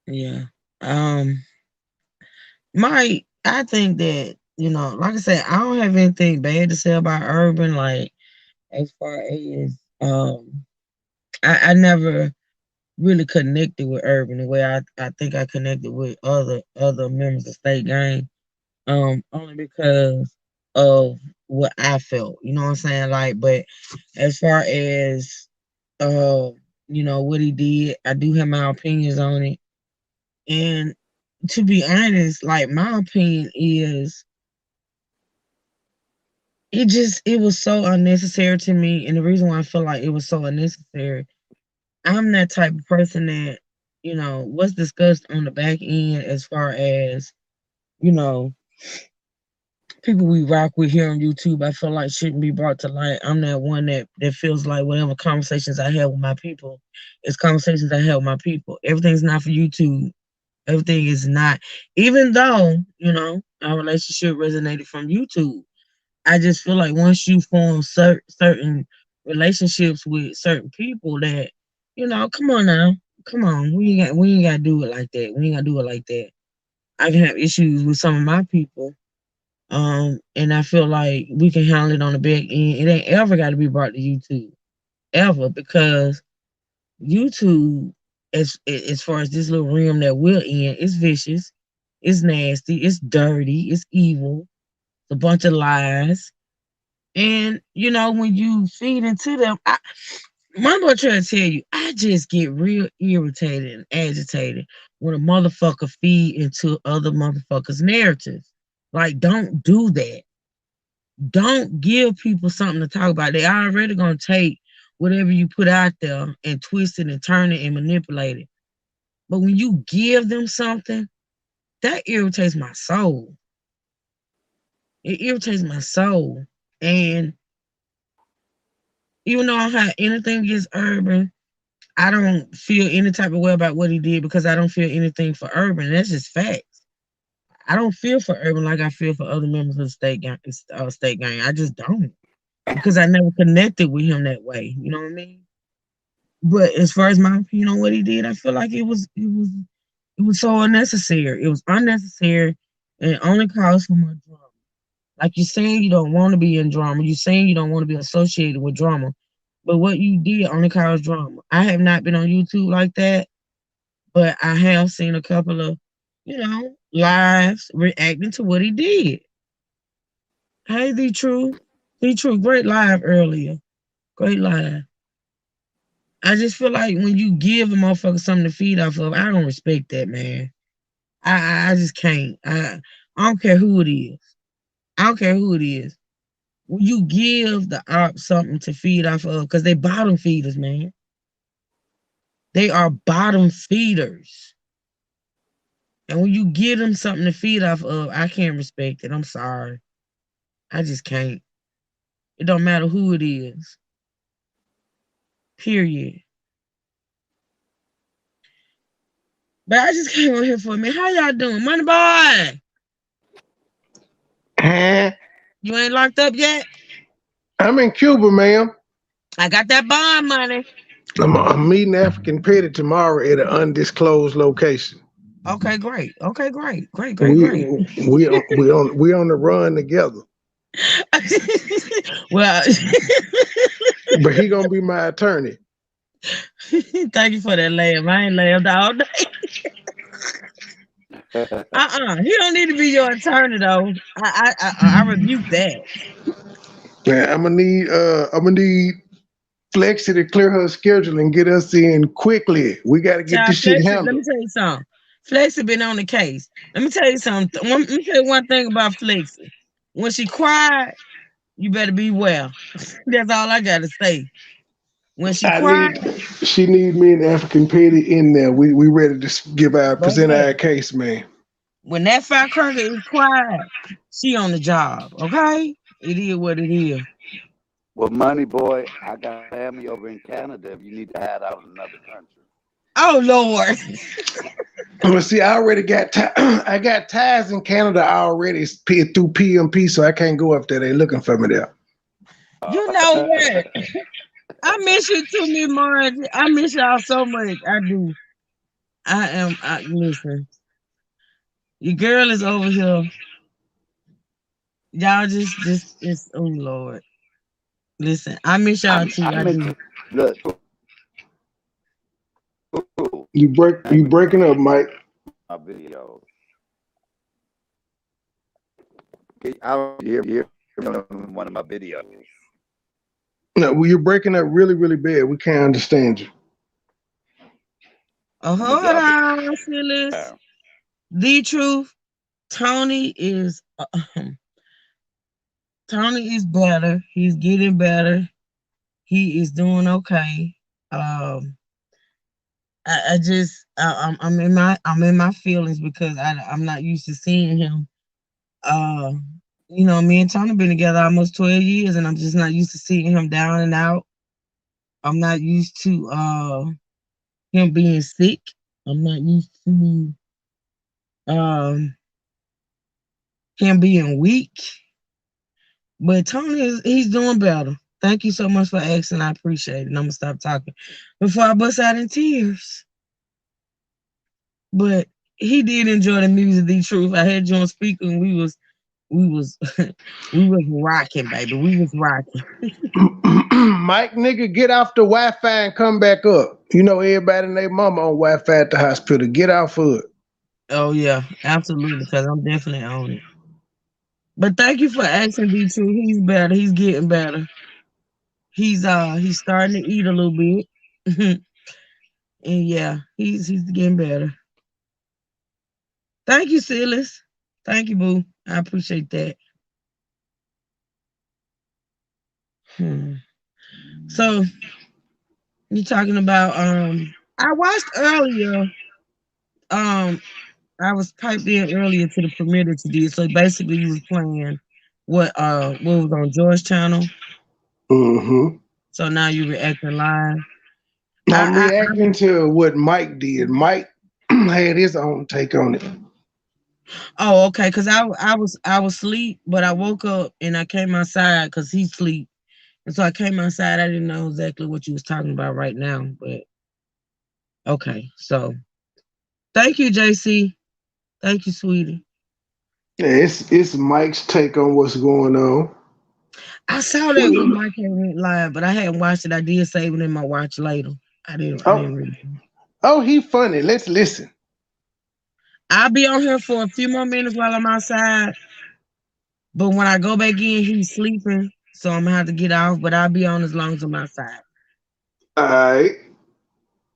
Yeah. Mike, I think that, like I said, I don't have anything bad to say about Urban. Like, as far as I never really connected with Urban the way I think I connected with other members of State Gang. Only because of what I felt. You know what I'm saying? Like, but as far as what he did, I do have my opinions on it. And to be honest, like, my opinion is it was so unnecessary to me. And the reason why I feel like it was so unnecessary, I'm that type of person that, what's discussed on the back end as far as, you know, people we rock with here on YouTube, I feel like shouldn't be brought to light. I'm that one that feels like whatever conversations I have with my people, it's conversations I have with my people. Everything's not for YouTube. Everything is not, even though, our relationship resonated from YouTube. I just feel like once you form certain relationships with certain people that, come on now. Come on. We ain't gotta do it like that. We ain't gotta do it like that. I can have issues with some of my people. And I feel like we can handle it on the back end. It ain't ever gotta be brought to YouTube. Ever, because YouTube, as far as this little realm that we're in, it's vicious, it's nasty, it's dirty, it's evil, it's a bunch of lies. And when you feed into them, my boy trying to tell you, I just get real irritated and agitated when a motherfucker feed into other motherfuckers' narratives. Like, don't do that. Don't give people something to talk about. They already gonna take whatever you put out there and twist it and turn it and manipulate it. But when you give them something, that irritates my soul. It irritates my soul. And even though I have anything against Urban, I don't feel any type of way about what he did because I don't feel anything for Urban. That's just facts. I don't feel for Urban like I feel for other members of the state gang. I just don't, because I never connected with him that way. You know what I mean? But as far as my opinion on what he did, I feel like it was so unnecessary. It was unnecessary, and it only caused for more drama. Like, you're saying you don't want to be in drama. You're saying you don't want to be associated with drama. But what you did only caused drama. I have not been on YouTube like that, but I have seen a couple of, lives reacting to what he did. Hey, The Truth. The Truth, great live earlier. Great live. I just feel like when you give a motherfucker something to feed off of, I don't respect that, man. I just can't. I don't care who it is. I don't care who it is. When you give the op something to feed off of, because they bottom feeders, man. They are bottom feeders. And when you give them something to feed off of, I can't respect it. I'm sorry. I just can't. It don't matter who it is. Period. But I just came on here for a minute. How y'all doing? Money boy! You ain't locked up yet? I'm in Cuba, ma'am. I got that bond money. I'm meeting African Petty tomorrow at an undisclosed location. Okay, great. Okay, great. Great. We on the run together. Well, But he gonna be my attorney. thank you for that laugh. I ain't laughed all day. He don't need to be your attorney though. I rebuke that. Man, I'm gonna need Flexi to clear her schedule and get us in quickly. We got to get Child, this shit Flexi, let me handled. tell you something. Flexi been on the case. Let me tell you something. Let me tell you one thing about Flexi. When she cried, you better be well. That's all I gotta say. When she cried, She need me and African Petty in there. We ready to present our baby, case, man. when that firecracker is quiet, she on the job. Okay, it is what it is. Well, Money Boy, I got family over in Canada. If you need to head out in another country. Oh Lord. Well, see, I already got I got ties in Canada already through PMP, so I can't go up there. They looking for me there. You know what? I miss you too, me Marge. I miss y'all so much. I do. Listen. Your girl is over here. Y'all just it's oh Lord. Listen, I miss y'all too. I I meant do. to look. You breaking up, Mike. My videos. I hear one of my videos. No, well, you're breaking up really, really bad. We can't understand you. Oh, hold on, Phyllis. The Truth. Tony is Tony is better. He's getting better. He is doing okay. I'm in my feelings because I'm not used to seeing him. Uh, me and Tony been together almost 12 years, and I'm just not used to seeing him down and out. I'm not used to him being sick. I'm not used to um him being weak. But Tony he's doing better. Thank you so much for asking. I appreciate it. And I'm gonna stop talking before I bust out in tears. But he did enjoy the music, the truth. I had you on speaker and we was we was rocking, baby. We was rocking. Mike, nigga, get off the Wi-Fi and come back up. You know everybody and their mama on Wi-Fi at the hospital. Get off of it. Oh yeah, absolutely, because I'm definitely on it. But thank you for asking D True. He's better. He's getting better. He's starting to eat a little bit. And yeah, he's getting better. Thank you, Silas. Thank you, Boo. I appreciate that. So you talking about I watched earlier. Um I was piped in earlier to the premiere that you did. So basically you was playing what was on George channel. Mm-hmm. So now you're reacting live. I'm I reacting to what Mike did. Mike had his own take on it. Oh, okay. Cause I was asleep, but I woke up and I came outside because he sleep, and so I came outside. I didn't know exactly what you was talking about right now, but okay. So thank you, JC. Thank you, sweetie. Yeah, it's Mike's take on what's going on. I saw that when Mike had went live, but I hadn't watched it. I did save it in my watch later. I didn't. I Oh, didn't really. oh, he funny. Let's listen. I'll be on here for a few more minutes while I'm outside, but when I go back in, he's sleeping, so I'm gonna have to get off. But I'll be on as long as I'm outside. All right.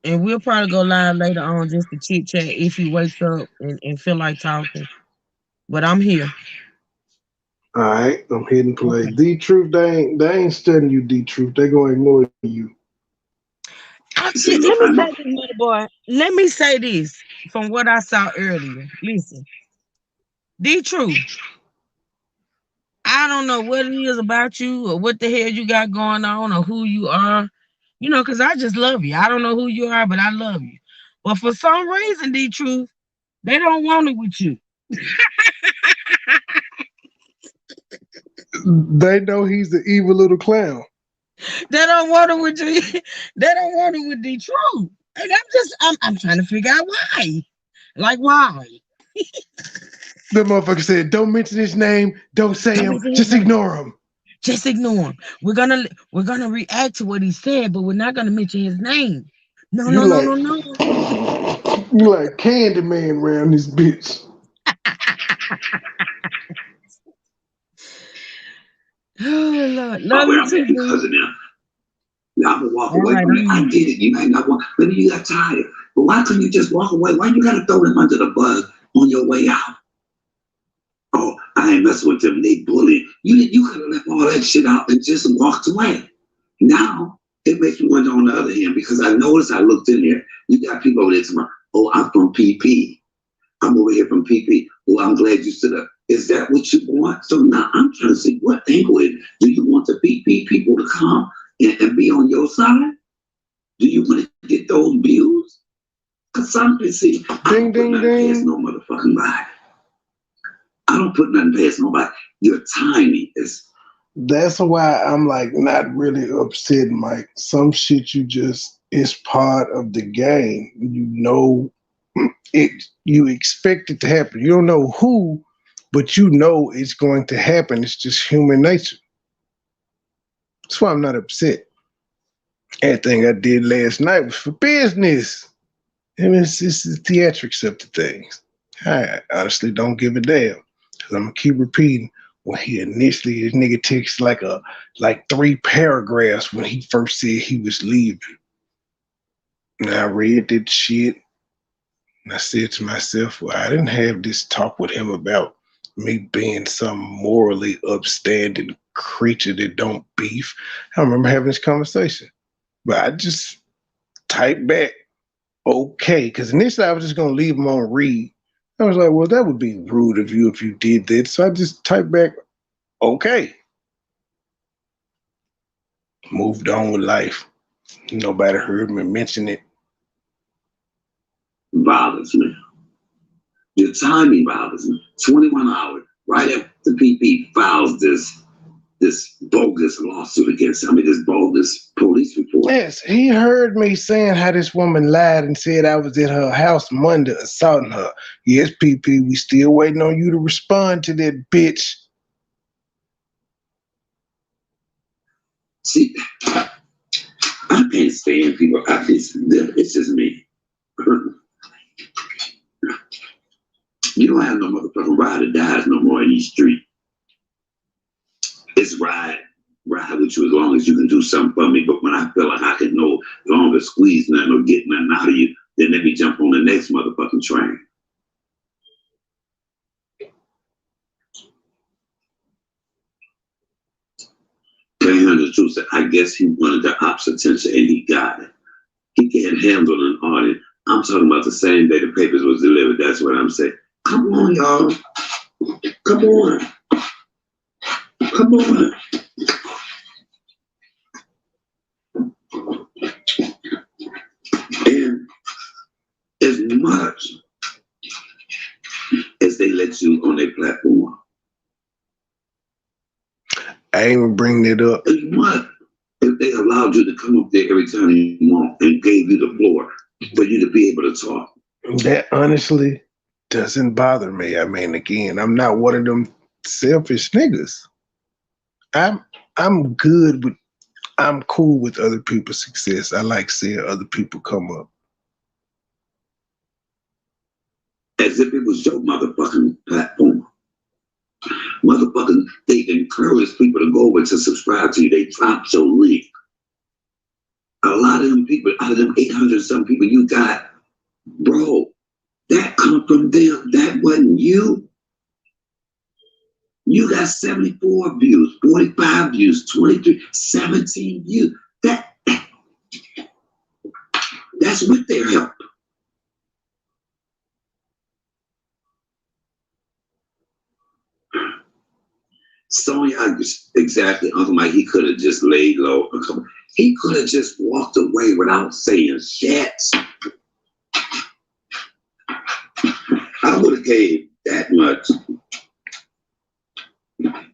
And we'll probably go live later on just to chit chat if he wakes up and feel like talking. But I'm here. All right. I'm hitting play. Okay. D Truth, they ain't studying you, D Truth. They gonna ignore you. Let me say this, little boy. Let me say this from what I saw earlier. Listen, D True. I don't know what it is about you or what the hell you got going on or who you are. Because I just love you. I don't know who you are, but I love you. But for some reason, D Truth, they don't want it with you. They know he's the evil little clown. They don't want it with you. They don't want it with the truth. And I'm trying to figure out why. Like why? The motherfucker said, "Don't mention his name. Don't say Don't him. mention his Just name. ignore him. Just ignore him. We're gonna react to what he said, but we're not gonna mention his name. No, You no, no, like, no, no. you like Candyman around this bitch." Oh Lord. Oh, Love where you I'm too, at boo. because of them. Now I'm gonna walk All away right, from it. I I'm get it. You might not want. Maybe you got tired. But why couldn't you just walk away? Why you gotta throw them under the bus on your way out? Oh, I ain't messing with them. They bullying. You could have left all that shit out and just walked away. Now it makes me wonder on the other hand because I noticed I looked in there. You got people over there tomorrow. Oh, I'm from PP. I'm over here from PP. Well, I'm glad you stood up. Is that what you want? So now I'm trying to see what angle it. Do you want the PP people to come and be on your side? Do you want to get those views? Because some people see, I don't put nothing past no motherfucking body. I don't put nothing past nobody. Your timing is. That's why I'm like not really upset, Mike. Some shit you just is part of the game. You know it. You expect it to happen. You don't know who, but you know it's going to happen. It's just human nature. That's why I'm not upset. Everything I did last night was for business. I mean, it's the theatrics of the things. I honestly don't give a damn. Cause I'm gonna keep repeating when he initially his nigga takes like 3 paragraphs when he first said he was leaving. And I read that shit and I said to myself, well, I didn't have this talk with him about me being some morally upstanding creature that don't beef. I don't remember having this conversation. But I just typed back, okay. Because initially I was just gonna leave them on read. I was like, well, that would be rude of you if you did that. So I just typed back, okay. Moved on with life. Nobody heard me mention it. Bothers me. The timing bothers me. 21 hours, right after PP files this bogus lawsuit against him, this bogus police report. Yes, he heard me saying how this woman lied and said I was at her house Monday assaulting her. Yes, PP, we still waiting on you to respond to that bitch. See, I can't stand people. It's just me. You don't have no motherfucking ride or dies no more in these streets. It's ride with you as long as you can do something for me. But when I feel like I can no longer squeeze nothing or get nothing out of you, then let me jump on the next motherfucking train. The truth said, I guess he wanted the ops' attention and he got it. He can't handle an audience. I'm talking about the same day the papers was delivered. That's what I'm saying. Come on, y'all. Come on. Come on. And as much as they let you on their platform, I ain't even bring it up. as much if they allowed you to come up there every time you want and gave you the floor for you to be able to talk. That honestly doesn't bother me. I mean, again, I'm not one of them selfish niggas. I'm good with, I'm cool with other people's success. I like seeing other people come up. As if it was your motherfucking platform. Motherfucking, they encourage people to go over to subscribe to you. They drop your link. A lot of them people, out of them 800 some people you got, bro, that come from them. That wasn't you. You got 74 views, 45 views, 23, 17 views. That's with their help. Sonya, exactly, Uncle Mike, he could have just laid low. He could have just walked away without saying shit. I would have gave that much.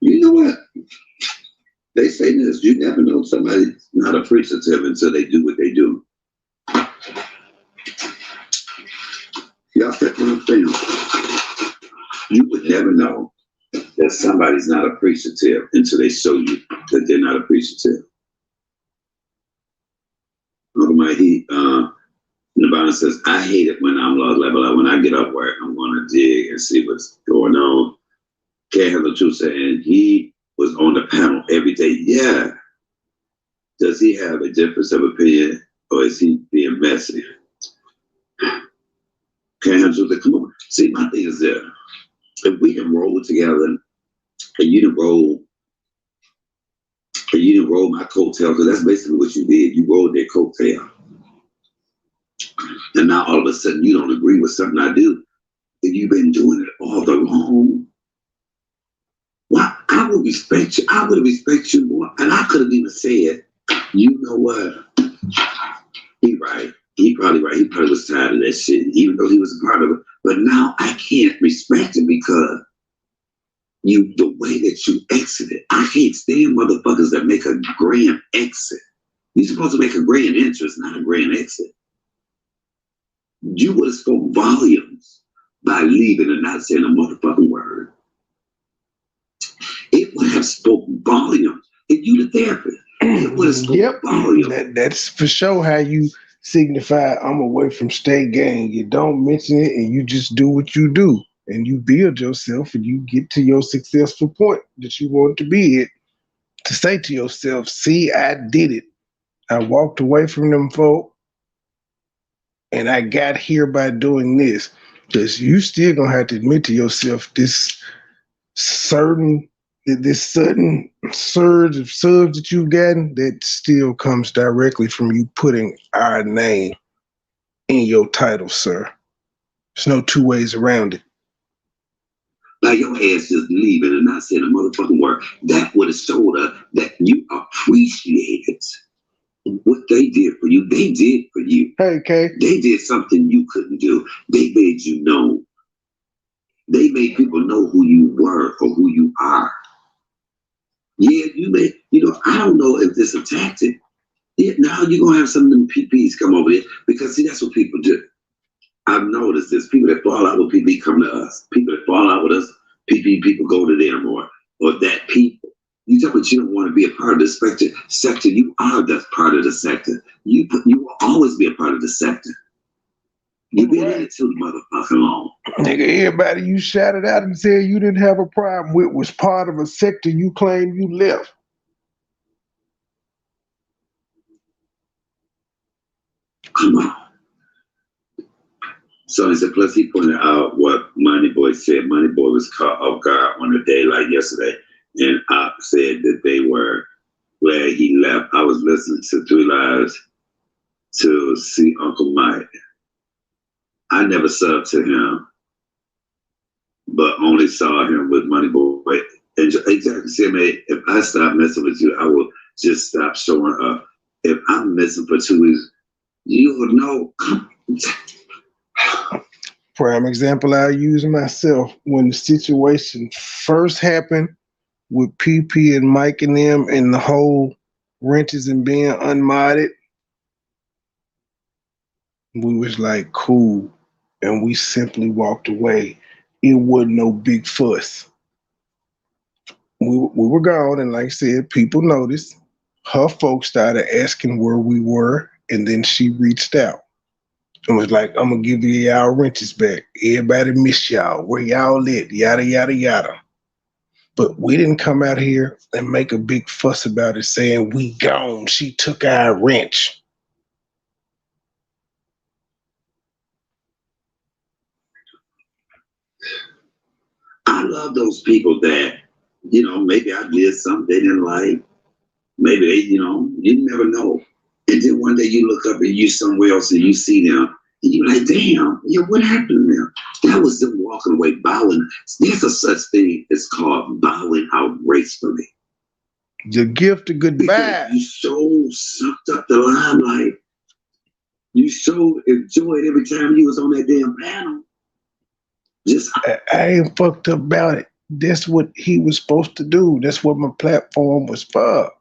You know what? They say this, you never know somebody's not appreciative until they do what they do. Y'all get what I'm saying? You would never know that somebody's not appreciative until they show you that they're not appreciative. Nirvana says, I hate it when I'm low level. When I get up work, I'm going to dig and see what's going on. Can't have the truth saying he was on the panel every day. Yeah. Does he have a difference of opinion or is he being messy? Can't have the truth. Come on. See, my thing is that if we can roll together and you didn't roll my coattail, because that's basically what you did. You rolled their coattail. And now all of a sudden you don't agree with something I do. And you've been doing it all along. Why? I would respect you. I would respect you more. And I could have even said, you know what? He right. He probably right. He probably was tired of that shit, even though he was a part of it. But now I can't respect it because the way that you exited. I can't stand motherfuckers that make a grand exit. You're supposed to make a grand entrance, not a grand exit. You would have spoke volumes by leaving and not saying a motherfucking word. It would have spoke volumes if you the therapist. It would have spoke volumes. That's for sure how you signify I'm away from state gang. You don't mention it and you just do what you do. And you build yourself and you get to your successful point that you want to be at. To say to yourself, see, I did it. I walked away from them folk and I got here by doing this. Because you still gonna have to admit to yourself this sudden surge of subs that you've gotten, that still comes directly from you putting our name in your title, sir. There's no two ways around it. Like your ass just leaving and not saying a motherfucking word. That would have showed her that you appreciated what they did for you. They did for you. Hey, Kay. They did something you couldn't do. They made you know. They made people know who you were or who you are. Yeah, I don't know if this is a tactic. Yeah, now you're going to have some of them PPs come over there because, see, that's what people do. I've noticed this. People that fall out with PP come to us. People that fall out with us, PP people go to them or that people. You tell me you don't want to be a part of the sector. You are that part of the sector. You will always be a part of the sector. You've been in it too motherfucking long. Nigga, everybody you shouted out and said you didn't have a problem with was part of a sector you claimed you left. Come on. So he said, plus he pointed out what MoneyBoy said. MoneyBoy was caught off guard on a day like yesterday, and I said that they were glad he left. I was listening to 3 Lives to see Uncle Mike. I never subbed to him, but only saw him with MoneyBoy. And exactly, see, man, if I stop messing with you, I will just stop showing up. If I'm missing for 2 weeks, you will know. Prime example I use myself when the situation first happened with PP and Mike and them and the whole renters and being unmodded. We was like, cool. And we simply walked away. It wasn't no big fuss. We were gone, and like I said, people noticed. Her folks started asking where we were, and then she reached out and was like, I'm gonna give you y'all renters back. Everybody miss y'all. Where y'all at? Yada, yada, yada. But we didn't come out here and make a big fuss about it saying we gone. She took our wrench. I love those people that, maybe I did something they didn't like. Maybe they, you never know. And then one day you look up and you somewhere else and you see them and you're like, damn, what happened to them? That was them walking away, bowing. There's a such thing as called bowing out gracefully. The gift of goodbye. Because you so sucked up the limelight. You so enjoyed every time you was on that damn panel. I ain't fucked up about it. That's what he was supposed to do. That's what my platform was for.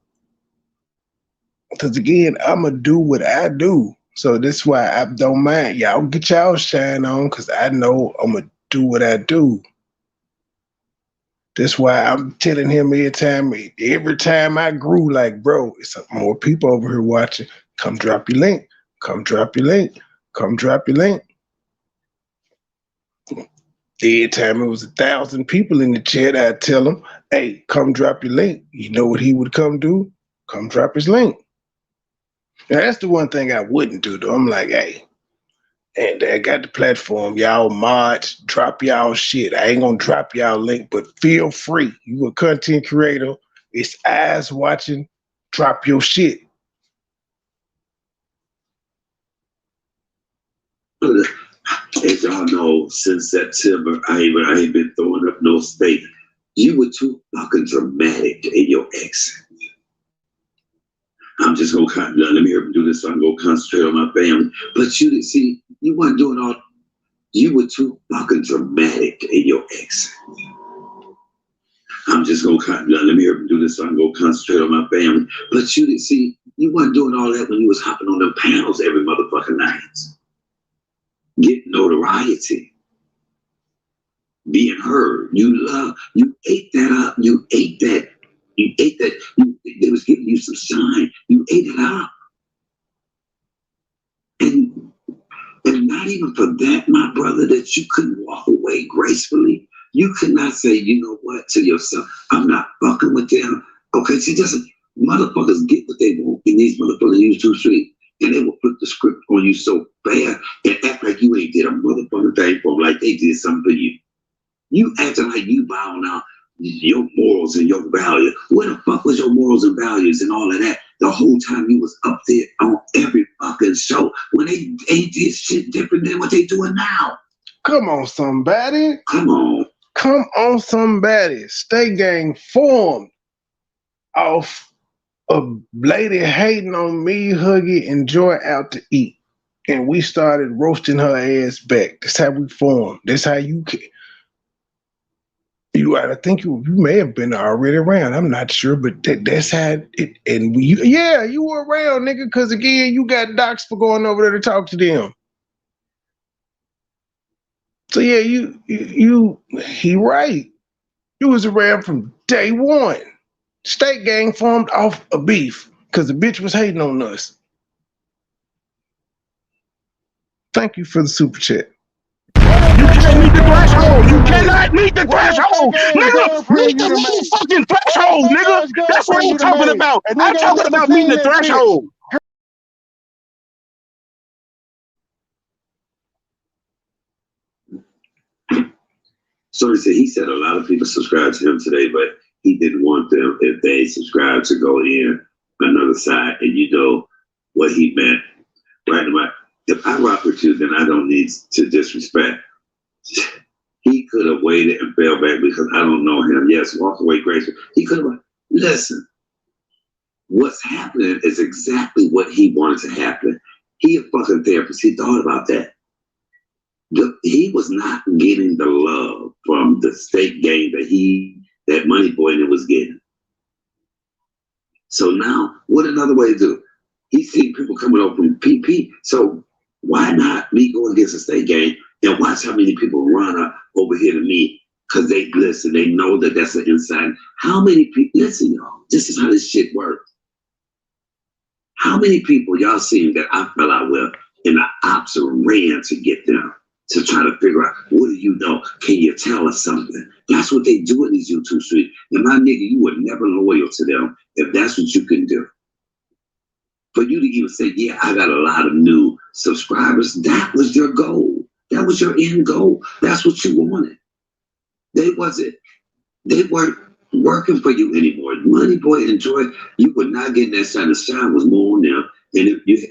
Because again, I'm going to do what I do. So that's why I don't mind. Y'all get y'all shine on because I know I'm going to do what I do. That's why I'm telling him every time I grew, like, bro, it's more people over here watching. Come drop your link. Come drop your link. Come drop your link. Every time it was 1,000 people in the chat, I'd tell him, hey, come drop your link. You know what he would come do? Come drop his link. Now, that's the one thing I wouldn't do, though. I'm like, hey, and I got the platform. Y'all mods, drop y'all shit. I ain't going to drop y'all link, but feel free. You a content creator. It's eyes watching. Drop your shit. As y'all know, since September, I ain't been throwing up no steak. You were too fucking dramatic in your exit. I'm just gonna let me do this so I can go concentrate on my family. But you didn't see, you weren't doing all. You were too fucking dramatic in your exit. I'm just gonna let me do this so I can go concentrate on my family. But you didn't see, you weren't doing all that when you was hopping on them panels every motherfucking night. Get notoriety, being heard. You ate that up. You ate that. It was giving you some shine. You ate it up. And not even for that, my brother, that you couldn't walk away gracefully. You could not say, you know what, to yourself, I'm not fucking with them. Okay, see, motherfuckers get what they want in these motherfuckers use too street. And they will flip the script on you so bad and act like you ain't did a motherfucking thing for them, like they did something for you. You acting like you bowing out your morals and your values. Where the fuck was your morals and values and all of that the whole time you was up there on every fucking show when they did shit different than what they doing now. Come on, somebody. Come on. Come on, somebody. State Gang formed off a lady hating on me, Huggy, and Joy out to eat. And we started roasting her ass back. That's how we formed. That's how you can. I think you may have been already around. I'm not sure, but that's how it. And you were around, nigga. Because again, you got docs for going over there to talk to them. So yeah, he right. You was around from day one. State Gang formed off a beef because the bitch was hating on us. Thank you for the super chat. You can't meet the threshold. You cannot meet the threshold. Nigga, meet the motherfucking threshold, nigga. That's what I'm talking about. I'm talking about meeting the threshold. So he said a lot of people subscribed to him today, but he didn't want them, if they subscribed, to go in another side. And you know what he meant, right? If I rock with you, then I don't need to disrespect. He could have waited and fell back because I don't know him. Yes, walk away gracefully. He could have. Listen, what's happening is exactly what he wanted to happen. He a fucking therapist. He thought about that. He was not getting the love from the State Gang that MoneyBoy was getting. So now, what another way to do? He seen people coming up from PP. So why not me go against the State Gang and watch how many people run up over here to me? Because they listen, they know that that's an inside. How many people, listen, y'all, this is how this shit works. How many people y'all seen that I fell out with and the ops ran to get them? To try to figure out, what do you know? Can you tell us something? That's what they do in these YouTube streets. And my nigga, you were never loyal to them if that's what you can do. For you to even say, yeah, I got a lot of new subscribers, that was your goal. That was your end goal. That's what you wanted. They weren't working for you anymore. MoneyBoy and Joy, you were not getting that shine. The shine was more on them. And if you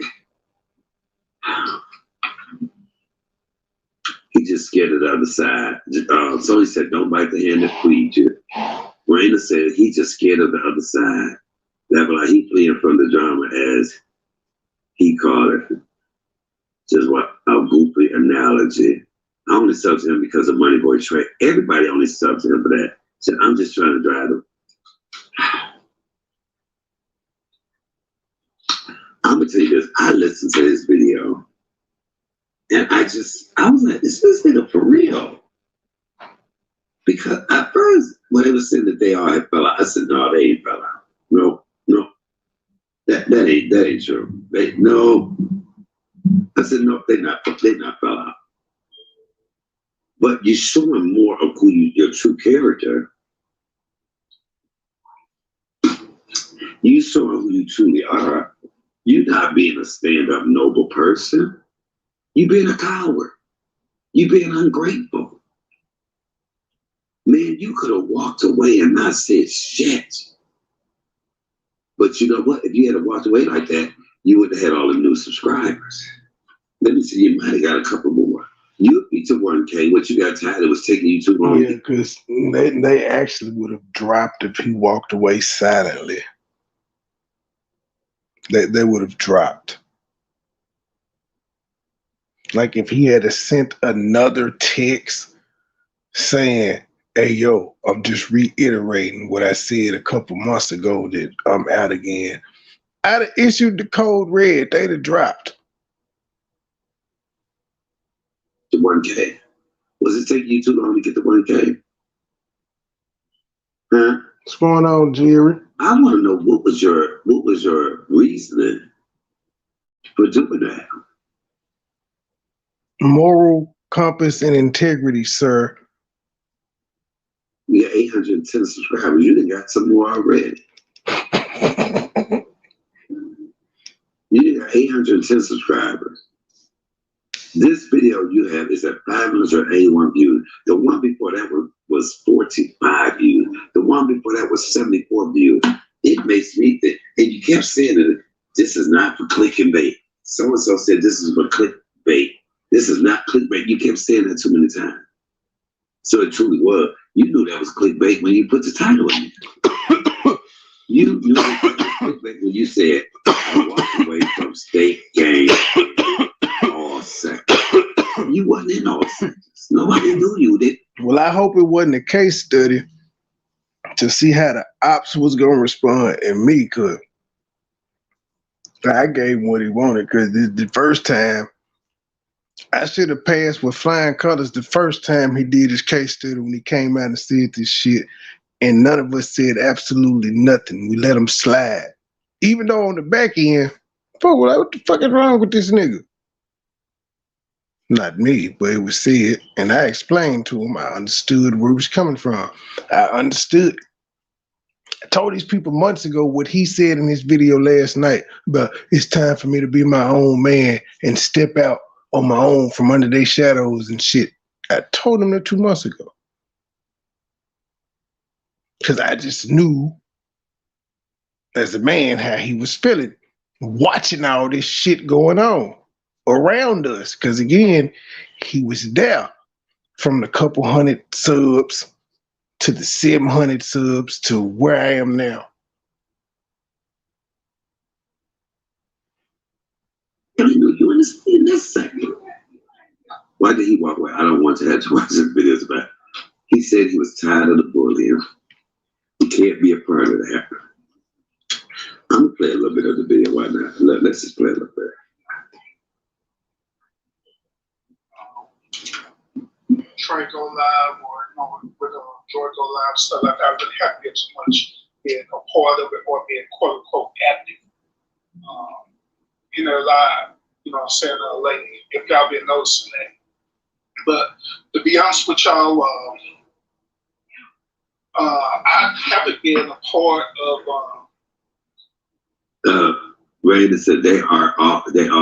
he just scared of the other side. So he said, don't bite the hand that feeds you. Raina said he just scared of the other side. That like he fleeing from the drama, as he called it. Just what a goofy analogy. I only sub to him because of MoneyBoy Trey. Everybody only subs to him for that. Said, I'm just trying to drive him. I'm gonna tell you this. I listened to this video. And I was like, is this nigga for real? Because at first, when they were saying that they all had fell out, I said, no, they ain't fell out. No. That ain't true. No. I said, no, they not fell out. But you're showing more of who your true character. You showing who you truly are. You're not being a stand-up noble person. You being a coward. You being ungrateful. Man, you could have walked away and not said shit. But you know what? If you had walked away like that, you would have had all the new subscribers. Let me see, you might have got a couple more. You'd be to 1K. What you got tired, it was taking you too long. Yeah, because they actually would have dropped if he walked away silently. They would have dropped. Like if he had sent another text saying, hey, yo, I'm just reiterating what I said a couple months ago that I'm out again. I'd have issued the code red. They'd have dropped. The 1K. Was it taking you too long to get the 1K? Huh? What's going on, Jerry? I want to know what was your reasoning for doing that? Moral compass and integrity, sir. You got 810 subscribers. You done got some more already. You got 810 subscribers. This video you have is at 581 views. The one before that was 45 views. The one before that was 74 views. it makes me think, and you kept saying that this is not for clickbait. So-and-so said this is for clickbait. This is not clickbait. You kept saying that too many times. So it truly was. You knew that was clickbait when you put the title in it. You knew that was clickbait when you said, I walked away from state game all seconds. You wasn't in all seconds. Nobody knew you did. Well, I hope it wasn't a case study to see how the ops was going to respond and me, because I gave him what he wanted, because the first time, I should have passed with flying colors the first time he did his case study when he came out and said this shit, and none of us said absolutely nothing. We let him slide. Even though on the back end, fuck, like, what the fuck is wrong with this nigga? Not me, but it was said, and I explained to him. I understood where he was coming from. I understood. I told these people months ago what he said in his video last night, but it's time for me to be my own man and step out on my own from under their shadows and shit. I told him that 2 months ago. Because I just knew as a man how he was feeling, watching all this shit going on around us. Because again, he was there from the couple hundred subs to the 700 subs to where I am now. You understand this second? Why did he walk away? I don't want to have to watch his videos back. He said he was tired of the bullying. He can't be a part of that. I'm gonna play a little bit of the video. Why not? Let's just play a little bit. Trey go live, or with George go live, stuff like that. I really haven't been too much being a part of it or being quote unquote active. Live, I'm saying lately, if y'all been noticing that. But to be honest with y'all, I haven't been a part of. Randy said they all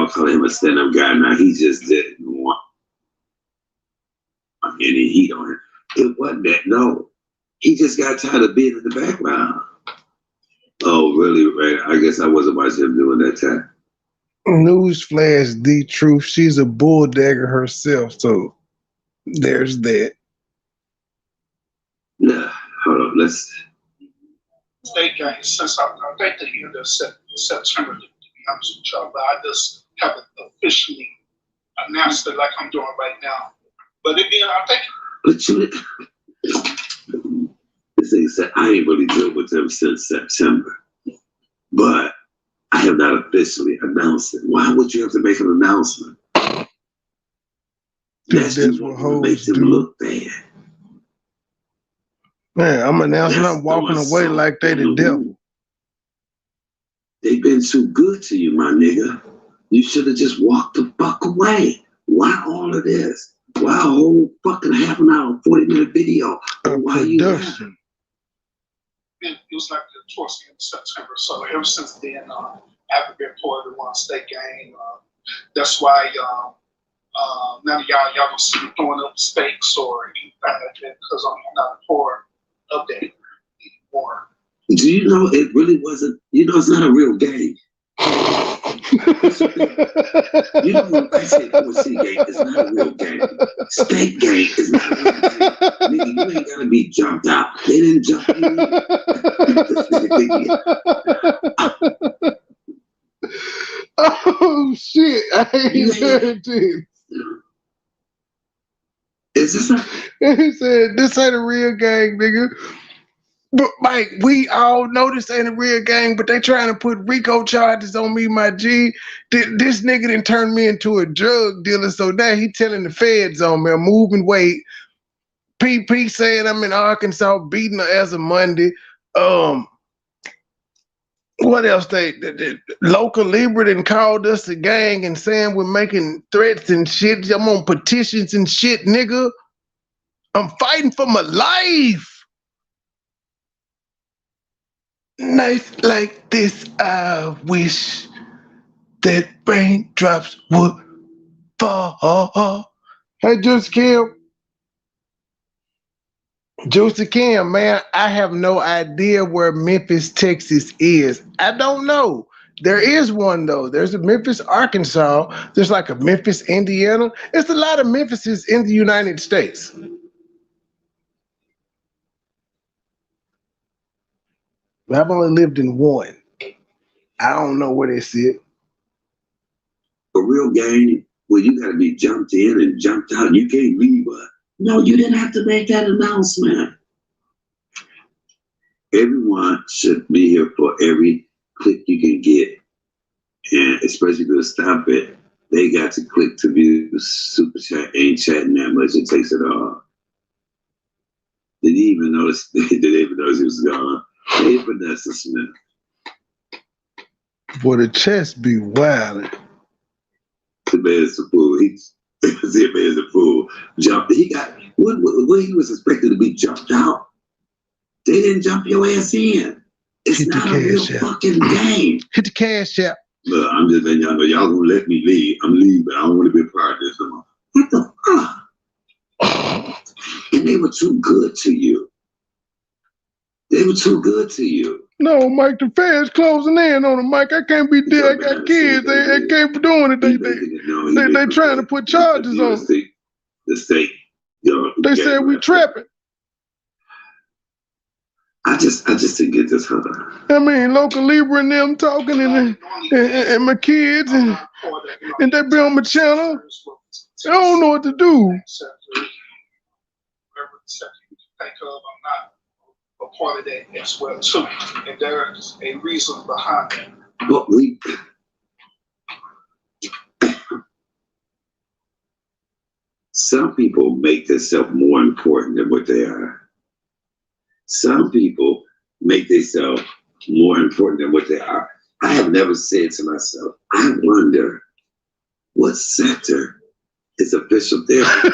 call him a stand-up guy. Now he just didn't want any heat on him. It wasn't that. No, he just got tired of being in the background. Oh, really, Randy? I guess I wasn't watching him doing that time. Newsflash, the truth. She's a bulldagger herself, so there's that. Nah, hold on. Let's. State game since I think the end of September, to be honest with y'all, but I just haven't officially announced it like I'm doing right now. But again, I think. But this thing said I ain't really dealt with them since September, but I have not officially announced it. Why would you have to make an announcement? That's what makes them look bad. Man, I'm announcing I'm walking away like they the devil. They've been too good to you, my nigga. You should have just walked the fuck away. Why all of this? Why a whole fucking half an hour, 40-minute video? Why you laughing? It was like towards the end of September. So ever since then, I haven't been part of the one state game. That's why none of y'all don't see me throwing up stakes or anything like that because I'm not a part of that anymore. Do you know it really wasn't? It's not a real game. You know when I say OC game, it's not a real game. State game is not a real game. Nigga, you ain't gotta be jumped out. They didn't jump you. Oh shit! I ain't heard this. Is this not? He said, "This ain't a real gang, nigga." But Mike, we all know this ain't a real gang, but they trying to put RICO charges on me, my G. This nigga done turned me into a drug dealer, so now he telling the feds on me, I'm moving weight. PP saying I'm in Arkansas beating her as of Monday. What else? The local Libra done called us a gang and saying we're making threats and shit. I'm on petitions and shit, nigga. I'm fighting for my life. Nights like this, I wish that raindrops would fall. Hey, just Kim. Juicy Kim, man, I have no idea where Memphis, Texas is. I don't know. There is one though. There's a Memphis, Arkansas. There's like a Memphis, Indiana. It's a lot of Memphises in the United States. I've only lived in one. I don't know where they sit. A real game where you got to be jumped in and jumped out. You can't leave. No, you didn't have to make that announcement. Everyone should be here for every click you can get. And especially if you stop it, they got to click to view super chat. Ain't chatting that much. It takes it all. Did he even notice? Did they even notice he was gone? Hey, Vanessa Smith. Boy, the chest be wild. The man's a fool. The man's a fool. Jumped. He got what he was expected to be jumped out. They didn't jump your ass in. It's Hit not a real fucking game. Hit the cash app. Look, I'm just letting y'all know y'all gonna let me leave. I'm leaving. I don't want to be a part of this no more. What the fuck? And they were too good to you. They were too good to you. No, Mike, the feds closing in on him, Mike. I can't be dead. I got kids. They can't be doing it. They trying to put charges on him. The state. They said we trapping. I just didn't get this, huh? I mean, Local Libra and them talking and my kids and they be on my channel. I don't know what to do. Think of, I'm not a part of that as well too, and there's a reason behind it. But some people make themselves more important than what they are. Some people make themselves more important than what they are. I have never said to myself, I wonder what sector is official therapy.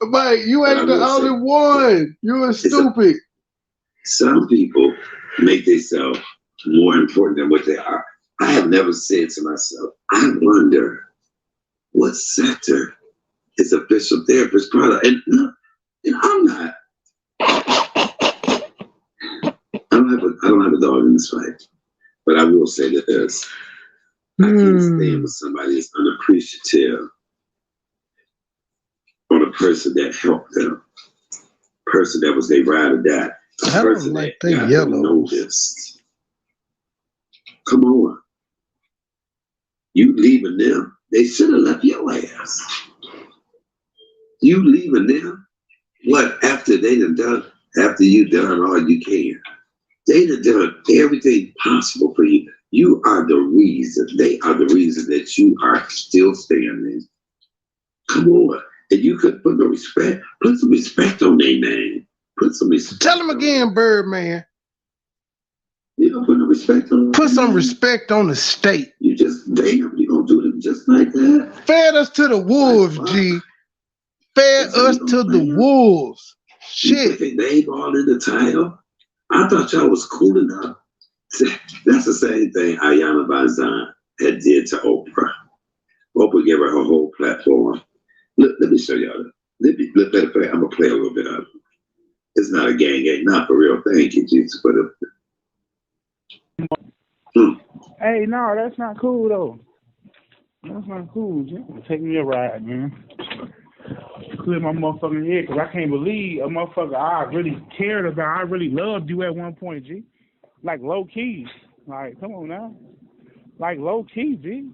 Mike, you ain't the only one. You're stupid. Some people make themselves more important than what they are. I have never said to myself, I wonder what sector is official therapist product. And I'm not. I don't have a dog in this fight. But I will say that I can't stand when somebody is unappreciative on a person that helped them, person that was their ride or die, a person that got noticed. Come on. You leaving them, they should have left your ass. You leaving them, what, after you done all you can. They have done everything possible for you. You are the reason. They are the reason that you are still standing. Come on. And you could put some respect on their name. Put some respect. Tell them again, Birdman. You don't put no respect on them. Put some respect on the state. You gonna do them just like that. Fed us to the wolves, G. Fed us to the wolves. Shit. They name all in the title. I thought y'all was cool enough. That's the same thing Ayanna Bazan had did to Oprah. Oprah gave her whole platform. Let me show y'all. I'm gonna play a little bit of it. It's not a gang, not for real. Thank you, Jesus, for the. Hey, no, that's not cool though. That's not cool. Take me a ride, man. Clear my motherfucking head, because I can't believe a motherfucker I really cared about, I really loved you at one point, G. Like low key. Like, come on now. Like low key, G.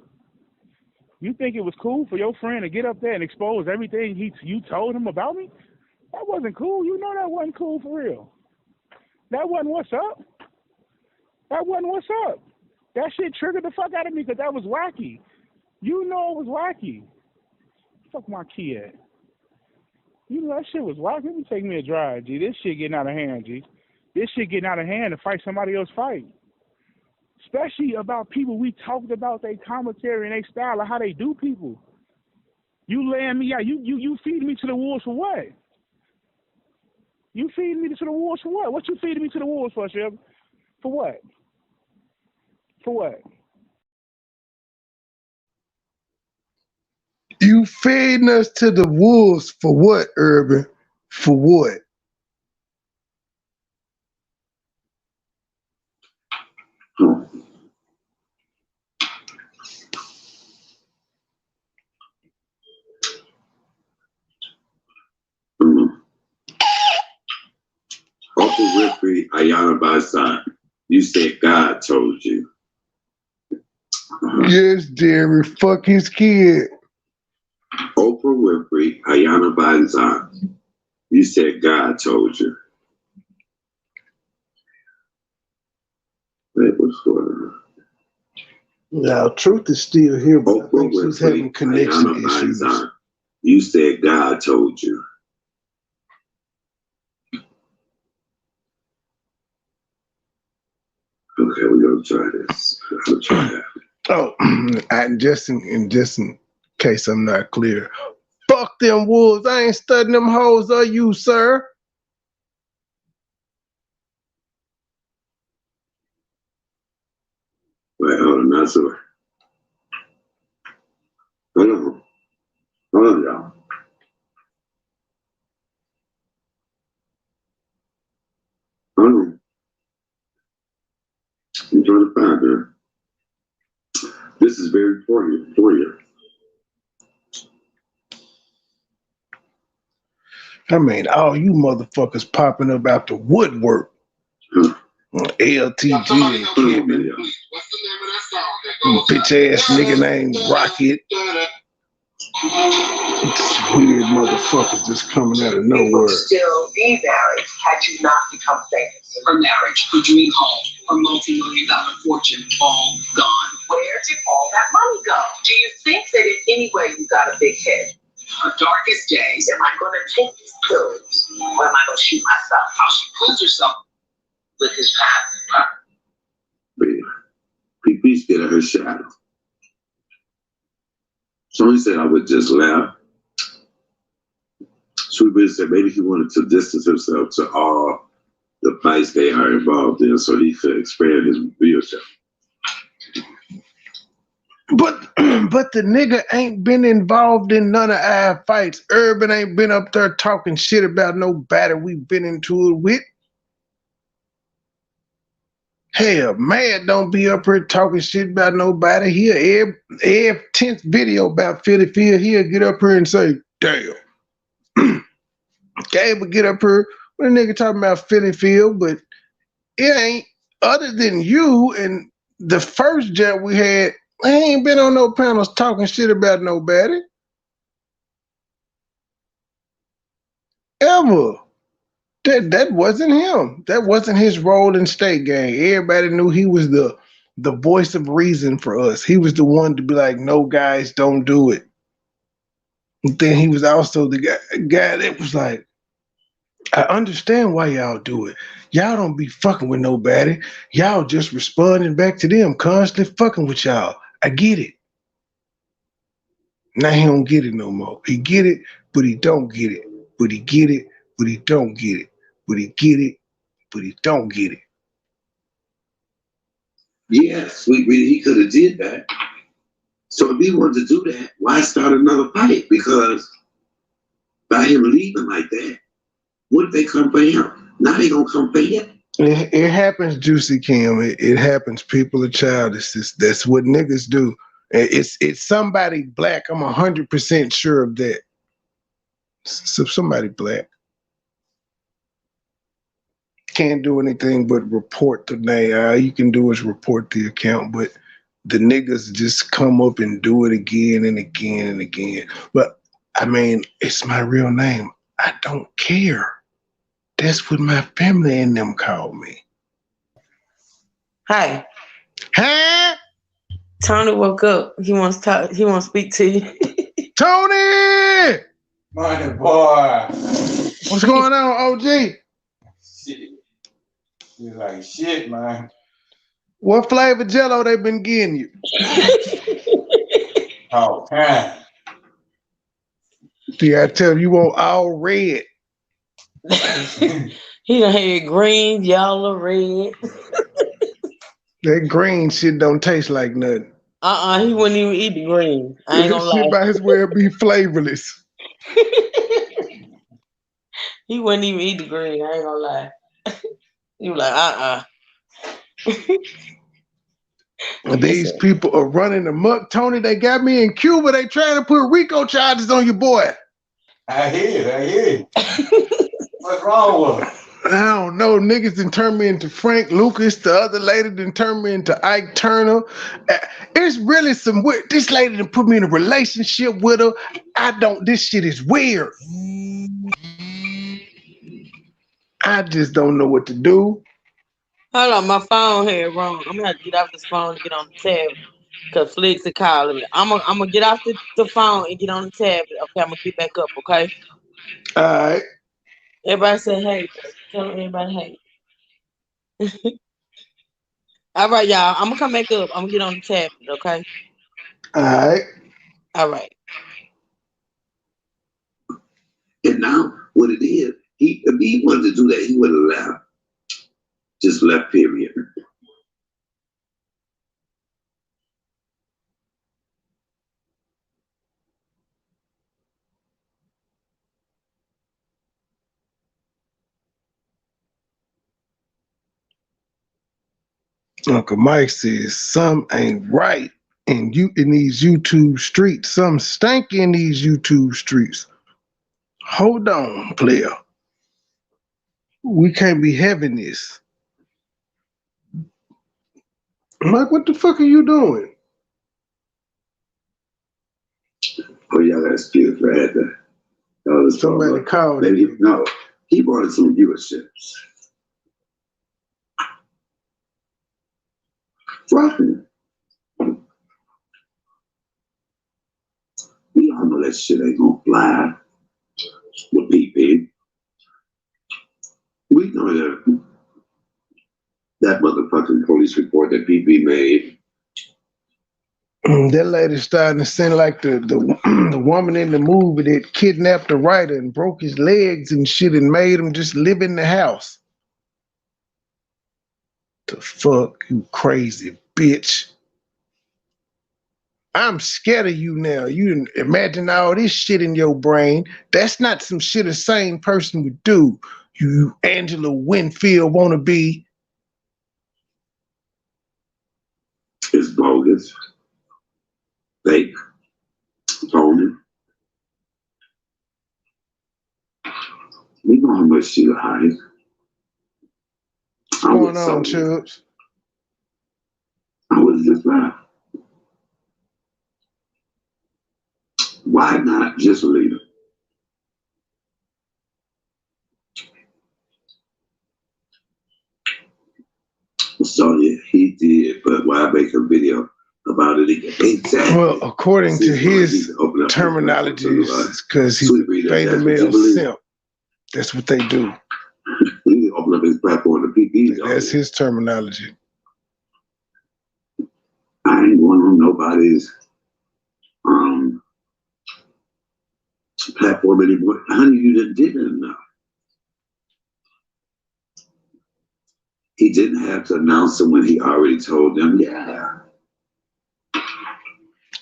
You think it was cool for your friend to get up there and expose everything you told him about me? That wasn't cool. You know that wasn't cool for real. That wasn't what's up. That wasn't what's up. That shit triggered the fuck out of me because that was wacky. You know it was wacky. Fuck my key at. You know that shit was wacky. Let me take me a drive, G. This shit getting out of hand, G. This shit getting out of hand to fight somebody else's fight. Especially about people we talked about their commentary and their style of how they do people. You laying me out. You feeding me to the wolves for what? You feeding me to the wolves for what? What you feeding me to the wolves for, Shib? For what? For what? you feeding us to the wolves for what, Urban? For what? Oprah Winfrey, Ayana Baza, you said God told you. Yes, Jerry. Fuck his kid. Oprah Winfrey, Ayana Baza, you said God told you. Wait, what's going on? Now, Truth is still here, but I think she's having connection issues. You said God told you. Okay, we're gonna try this. I'll try that. Oh, and just in case I'm not clear, fuck them wolves. I ain't studying them hoes, are you, sir? Wait, hold on, that's all. Hold on. Hold on, y'all. Hold on. I'm trying to find her. This is very important for you. I mean, all you motherfuckers popping up out the woodwork. LTG and Kevin. Bitch ass nigga named Rocket. Weird motherfuckers just coming out of nowhere. You would still be married had you not become famous. Her marriage, her dream home, her multi-million-dollar fortune, all gone. Where did all that money go? Do you think that in any way you got a big head? Her darkest days. Am I going to take these pills? Or am I going to shoot myself? How she pulls herself with his path. PP scared of her shadow. Someone said I would just laugh. Sweetbaby said maybe he wanted to distance himself to all the fights they are involved in so he could expand his viewership. But the nigga ain't been involved in none of our fights. Urban ain't been up there talking shit about nobody we've been into it with. Hell, Mad don't be up here talking shit about nobody. He'll every 10th video about Philly Phil, he'll get up here and say, damn. Gabe will get up here when a nigga talking about Philly Phil, but it ain't, other than you and the first jet we had, I ain't been on no panels talking shit about nobody. Ever. That wasn't him. That wasn't his role in State Gang. Everybody knew he was the voice of reason for us. He was the one to be like, no, guys, don't do it. And then he was also the guy that was like, I understand why y'all do it. Y'all don't be fucking with nobody. Y'all just responding back to them, constantly fucking with y'all. I get it. Now he don't get it no more. He get it, but he don't get it. But he get it, but he don't get it. But he get it, but he don't get it. Yeah, Sweet Reader, he could have did that. So if he wanted to do that, why start another fight? Because by him leaving like that, what if they come for him? Now they gonna come for him. It happens, Juicy Kim. It happens. People are childish. That's what niggas do. It's somebody black. I'm 100% sure of that. So somebody black. Can't do anything but report the name. All you can do is report the account, but the niggas just come up and do it again and again and again. But I mean, it's my real name. I don't care. That's what my family and them call me. Hi. Huh? Tony woke up. He wants to talk. He wants to speak to you. Tony! MoneyBoy. What's going on, OG? Shit. You like shit, man. What flavor Jello they been getting you? All time. See, I tell you want all red. He done had green, yellow, red. That green shit don't taste like nothing. He wouldn't even eat the green. I ain't gonna This shit lie. might as well be flavorless. He wouldn't even eat the green. I ain't gonna lie. He was like, These people are running amok, Tony. They got me in Cuba. They trying to put RICO charges on your boy. I hear it. What's wrong with him? I don't know. Niggas done turned me into Frank Lucas. The other lady done turned me into Ike Turner. It's really some weird. This lady done put me in a relationship with her. This shit is weird. I just don't know what to do. hold on, my phone here wrong. I'm gonna have to get off this phone and get on the tablet. Cause Flicks are calling me. I'm gonna get off the phone and get on the tablet. Okay, I'm gonna get back up, okay? All right. Everybody say hey. Tell everybody hey. All right, y'all. I'm gonna come back up. I'm gonna get on the tablet, okay? All right. All right. And now, what it is, if he wanted to do that, he would have left. Just left, period. Uncle Mike says some ain't right in these YouTube streets. Some stank in these YouTube streets. Hold on, player. We can't be having this. Mike, what the fuck are you doing? Oh, y'all got excuse for that. Somebody called maybe no. He wanted some viewerships. Fluffing. We all know that shit ain't gonna fly with PP. We know that motherfucking police report that PP made. That lady's starting to sound like the woman in the movie that kidnapped the writer and broke his legs and shit and made him just live in the house. The fuck, you crazy bitch. I'm scared of you now. You didn't imagine all this shit in your brain. That's not some shit a sane person would do. You Angela Winfield wanna be. It's bogus. Fake. Phony. We know how much she hide. What's going on, Chubbs? I was just right. Why not just leave it? So yeah, he did, but why make a video about it again? Exactly. Well, according to his terminologies, because he's a beta male simp. That's what they do. He can open up his platform to PP. That's his terminology. I ain't going on nobody's platform anymore. Honey, you didn't enough. He didn't have to announce it when he already told them, yeah.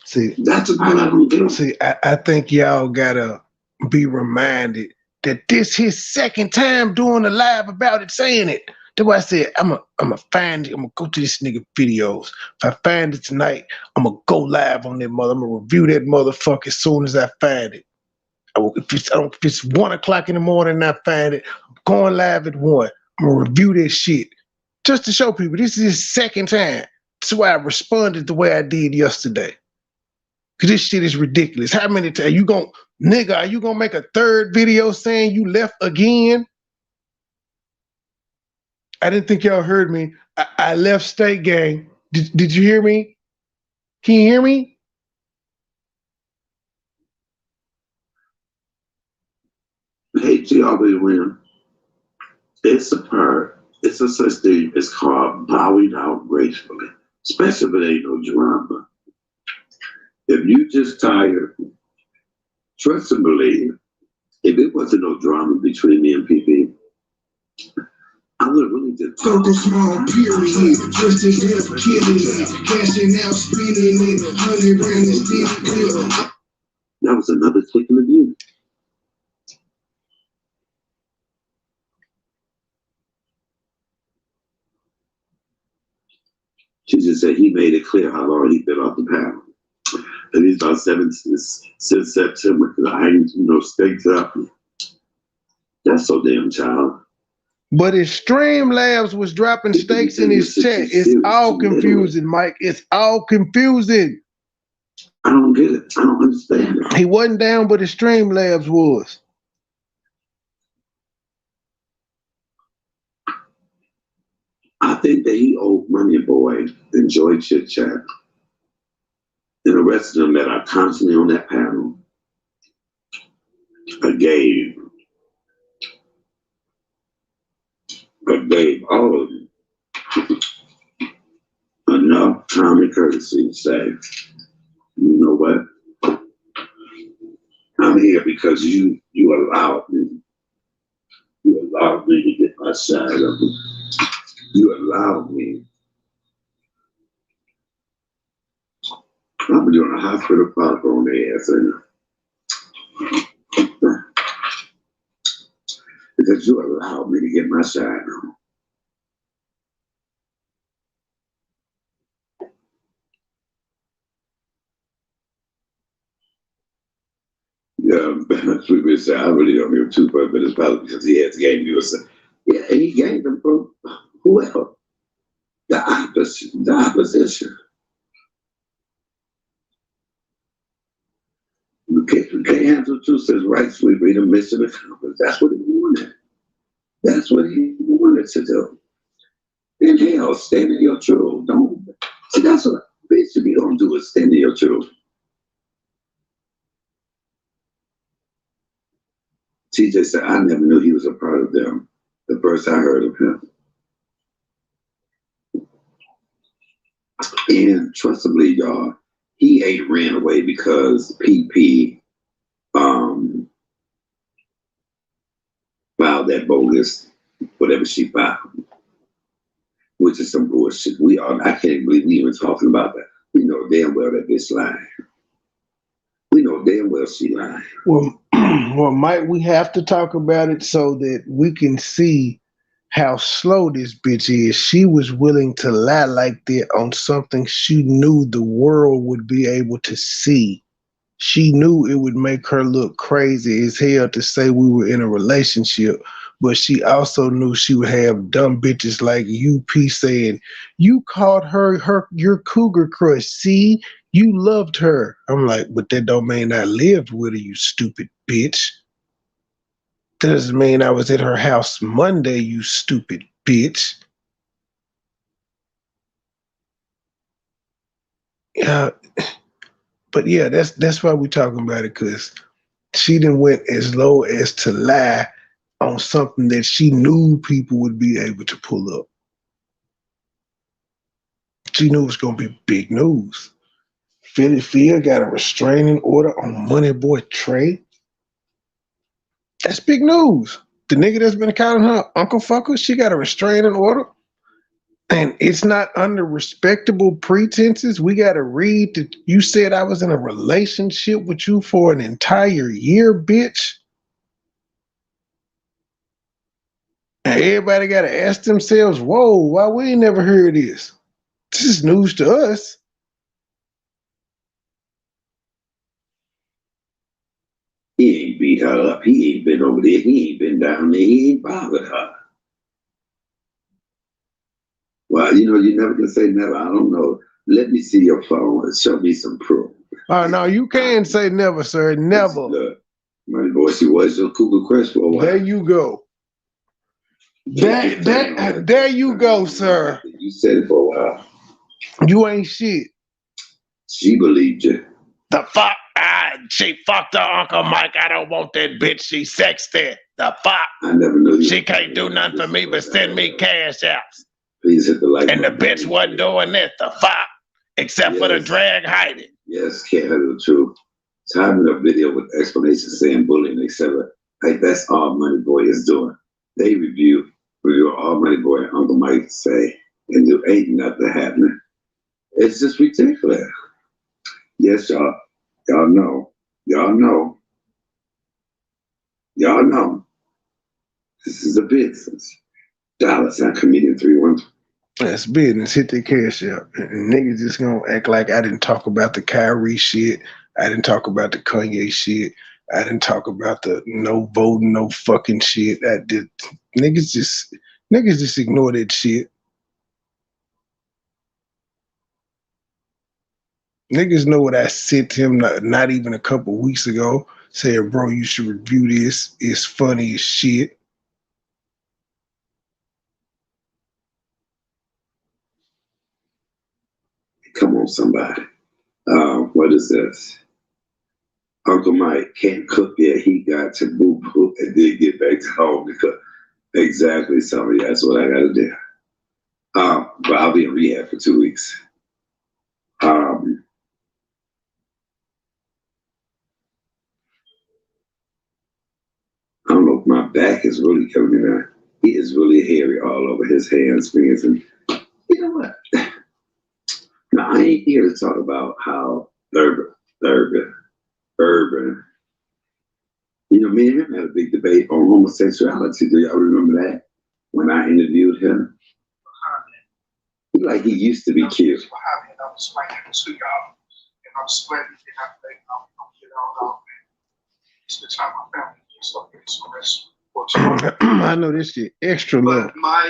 See, that's the part I don't do. See, I think y'all gotta be reminded that this his second time doing a live about it, saying it. That's why I said I'm gonna find it. I'm gonna go to this nigga videos. If I find it tonight, I'm gonna go live on that mother. I'm gonna review that motherfucker as soon as I find it. If it's 1 o'clock in the morning and I find it, I'm going live at 1. I'm gonna review this shit just to show people this is his second time. That's why I responded the way I did yesterday. Cause this shit is ridiculous. How many times are you gonna make a third video saying you left again? I didn't think y'all heard me. I left State Gang. Did you hear me? Can you hear me? Hey, she always win. It's a part. It's a such thing. It's called bowing out gracefully, especially if it ain't no drama. If you just tired, trust and believe. If it wasn't no drama between me and PP, I would really did. Focus small, period. Just as if killing it. Cashing out, spinning it. 100 grand is still clear. That was another click in the view. She just said he made it clear how long he'd been off the panel. And he's about 7 since September, because I ain't, staked up. That's so damn child. But his Streamlabs was dropping stakes in his check. It's all confusing, Mike. It's all confusing. I don't get it. I don't understand it. He wasn't down, but his Streamlabs was. I think that he owed MoneyBoy and Joy Chit Chat and the rest of them that are constantly on that panel a game. All of them enough time and courtesy to say, you know what? I'm here because you allowed me. You allowed me to get my side of it. You allowed me. I'm doing a hospital pop on their ass because you allowed me to get my side on. Yeah, Sweetman said, I really don't give two fucks, but it's probably because he has gained you. Yeah, and he gained them from whoever. The opposition. You can't handle the truth, says right, Sweetman, the mission accomplished. That's what he wanted. That's what he wanted to do. And hell, stand in your truth. Don't. See, that's what basically you don't do is stand in your truth. TJ said, I never knew he was a part of them. The first I heard of him. And trust to believe, y'all, he ain't ran away because PP filed that bogus, whatever she filed, which is some bullshit. I can't believe we even talking about that. We know damn well that bitch lying. We know damn well she lying. Well, Mike, we have to talk about it so that we can see how slow this bitch is. She was willing to lie like that on something she knew the world would be able to see. She knew it would make her look crazy as hell to say we were in a relationship, but she also knew she would have dumb bitches like UP saying, you called her your cougar crush. See, you loved her. I'm like, but that don't mean I lived with her, you stupid bitch. That doesn't mean I was at her house Monday, you stupid bitch. Yeah, but yeah, that's why we're talking about it, because she didn't went as low as to lie on something that she knew people would be able to pull up. She knew it was going to be big news. Philly Phil got a restraining order on MoneyBoy Trey. That's big news. The nigga that's been calling her Uncle Fucker, she got a restraining order. And it's not under respectable pretenses. We got to read that you said I was in a relationship with you for an entire year, bitch. And everybody got to ask themselves, whoa, why we ain't never heard this? This is news to us. He ain't beat her up. He ain't been over there. He ain't been down there. He ain't bothered her. Well, you never can say never. I don't know. Let me see your phone and show me some proof. Oh, no, you can say never, sir. Never. Look, MoneyBoy, she was your cougar crush for a while. There you go. There you go, sir. You said it for a while. You ain't shit. She believed you. The fuck? She fucked her Uncle Mike. I don't want that bitch. She sexted. The fuck? I never knew you. She can't do nothing for me but send me cash outs. Please hit the like and the bitch wasn't doing that. The fuck? Except for the drag hiding. Yes, can't handle the truth. Timing a video with explanations saying bullying, etc. Like that's all MoneyBoy is doing. They review you all Money Boy and Uncle Mike say, and there ain't nothing happening. It's just ridiculous. Yes, y'all. Y'all know. Y'all know. Y'all know. This is a business. $, comedian 313. That's business. Hit the cash out. And niggas just gonna act like I didn't talk about the Kyrie shit. I didn't talk about the Kanye shit. I didn't talk about the no voting, no fucking shit. Niggas just ignore that shit. Niggas know what I said to him not even a couple weeks ago. Saying, bro, you should review this. It's funny as shit. Come on, somebody. What is this? Uncle Mike can't cook yet. He got to boo-boo and then get back to home to cook. Exactly, somebody. That's what I got to do. But I'll be in rehab for 2 weeks. I don't know if my back is really coming in. He is really hairy all over his hands, fingers, and you know what? Now, I ain't here to talk about how urban. You know, me and him had a big debate on homosexuality. Do y'all remember that? When I interviewed him? Like he used to be cute. I'm explaining it to y'all. And I'm sweating and I'm get on it's the time my family gets up and it's I know this shit extra love. But my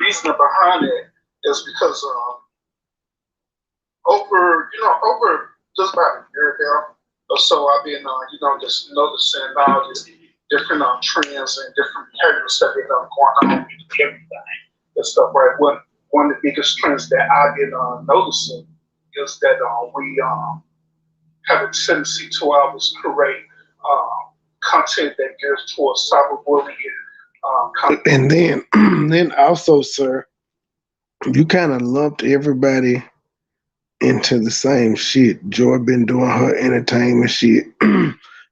reason behind it is because over just about a year ago or so, I've been just noticing all these different trends and different behaviors that been going on with everything and stuff. Right. One of the biggest trends that I've been noticing is that we have a tendency to always create content that gears towards cyberbullying. And then also, sir, you kind of lumped everybody into the same shit. Joy been doing her entertainment shit.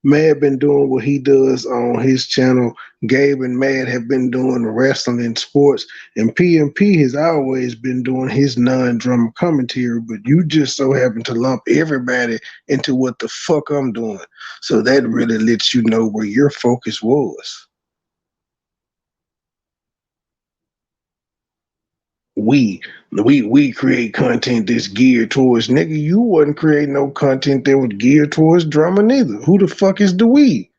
Mad been doing what he does on his channel. Gabe and Mad have been doing wrestling and sports. And PMP has always been doing his non-drama commentary, but you just so happen to lump everybody into what the fuck I'm doing. So that really lets you know where your focus was. We create content that's geared towards nigga. You wasn't creating no content that was geared towards drama neither. Who the fuck is the we?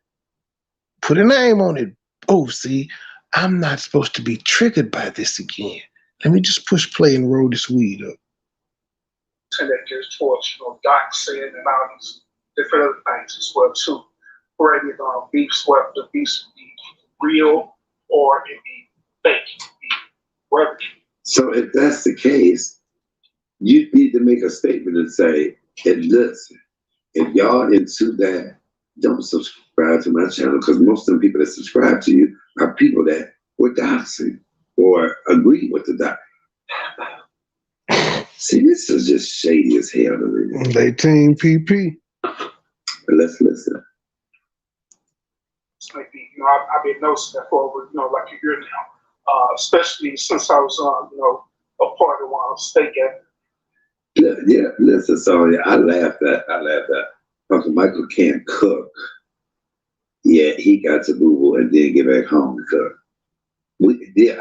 Put a name on it. Oh, see, I'm not supposed to be triggered by this again. Let me just push play and roll this weed up. And that gears towards doxing and all these different other things as well too. Creating beefs, whether the beefs be real or it be fake, whatever. So if that's the case, you need to make a statement and say, and listen, if y'all into that, don't subscribe to my channel, because most of the people that subscribe to you are people that were doxing or agree with the dox. See, this is just shady as hell to me. They team PP. But let's listen. It's like I've been noticing that for over like a year now. Especially since I was a part of one state game. Yeah, listen, Sonya, I laughed at. Uncle Michael can't cook. Yeah, he got to boo and then get back home to cook.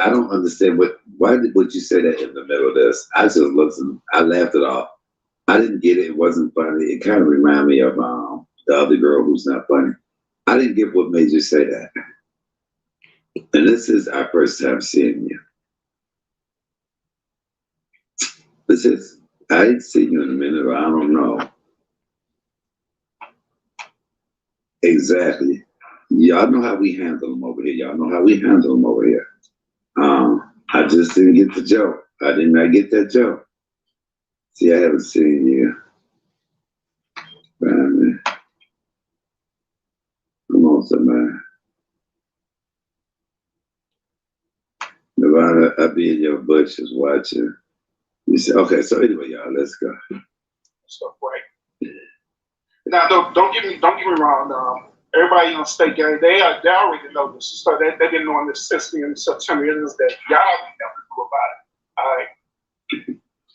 I don't understand why would you say that in the middle of this? I just listened. I laughed it off. I didn't get it. It wasn't funny. It kind of reminded me of the other girl who's not funny. I didn't get what made you say that. And this is our first time seeing you. I ain't seen you in a minute, but I don't know. Exactly. Y'all know how we handle them over here. I just didn't get the joke. I did not get that joke. See, I haven't seen you. Come on, somebody. Nevada, I'll be in your bushes watching. You say, okay, so anyway, y'all, let's go. Stuff right. Now, don't get me wrong. everybody on state game, they already know this. So they've been knowing this since the end of September. It is that y'all never knew about it. All right.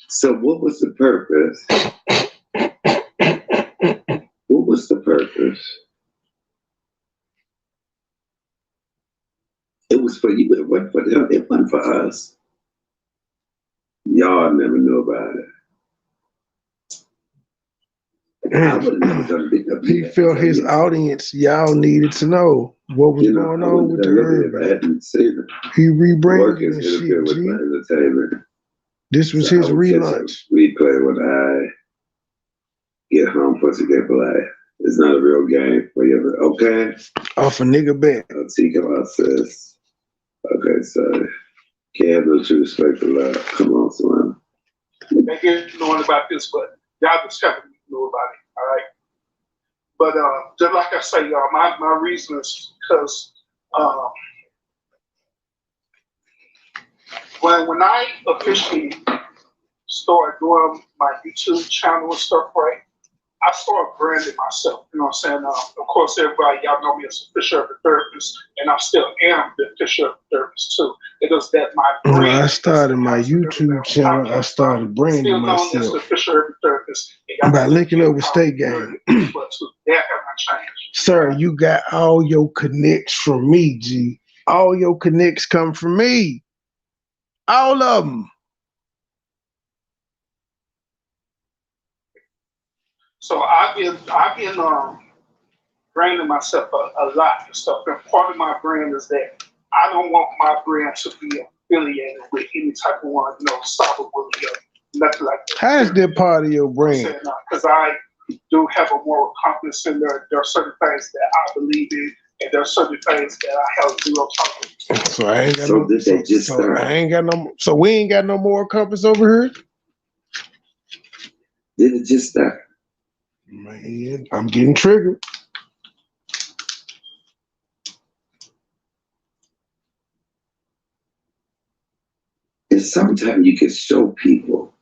So what was the purpose? What was the purpose? It was for you. It wasn't for them. It wasn't for us. Y'all never knew about it. I would have never done it. He felt his audience, y'all needed to know what was going on with the urban. He rebranded and shit, G. This was his relaunch. Replay when I get home for together life. It's not a real game for you. Okay? Off a nigga bet. I'll take him out, sis. Okay, so can't have no true respect for love. Come on, son. They didn't know about this, but y'all just haven't know about it. All right. But just like I say, y'all, my reason is because when I officially started doing my YouTube channel and stuff, right, I started branding myself. You know what I'm saying? Of course, everybody, y'all know me as a Fisher Urban Therapist, and I still am the Fisher Urban Therapist too. It is that my brand. When I started my YouTube channel, I started branding myself. Still known as the Fisher Urban Therapist. By linking up with State Game. But that have not changed. Sir, you got all your connects from me, G. All your connects come from me. All of them. So I've been branding myself a lot and stuff. And part of my brand is that I don't want my brand to be affiliated with any type of one, cyberbullying or nothing like that. How is that part of your brand? Because I do have a moral compass, and there are certain things that I believe in, and there are certain things that I have zero tolerance. So I ain't got no. So we ain't got no moral compass over here. Did it just start? Man, I'm getting triggered. And sometimes you can show people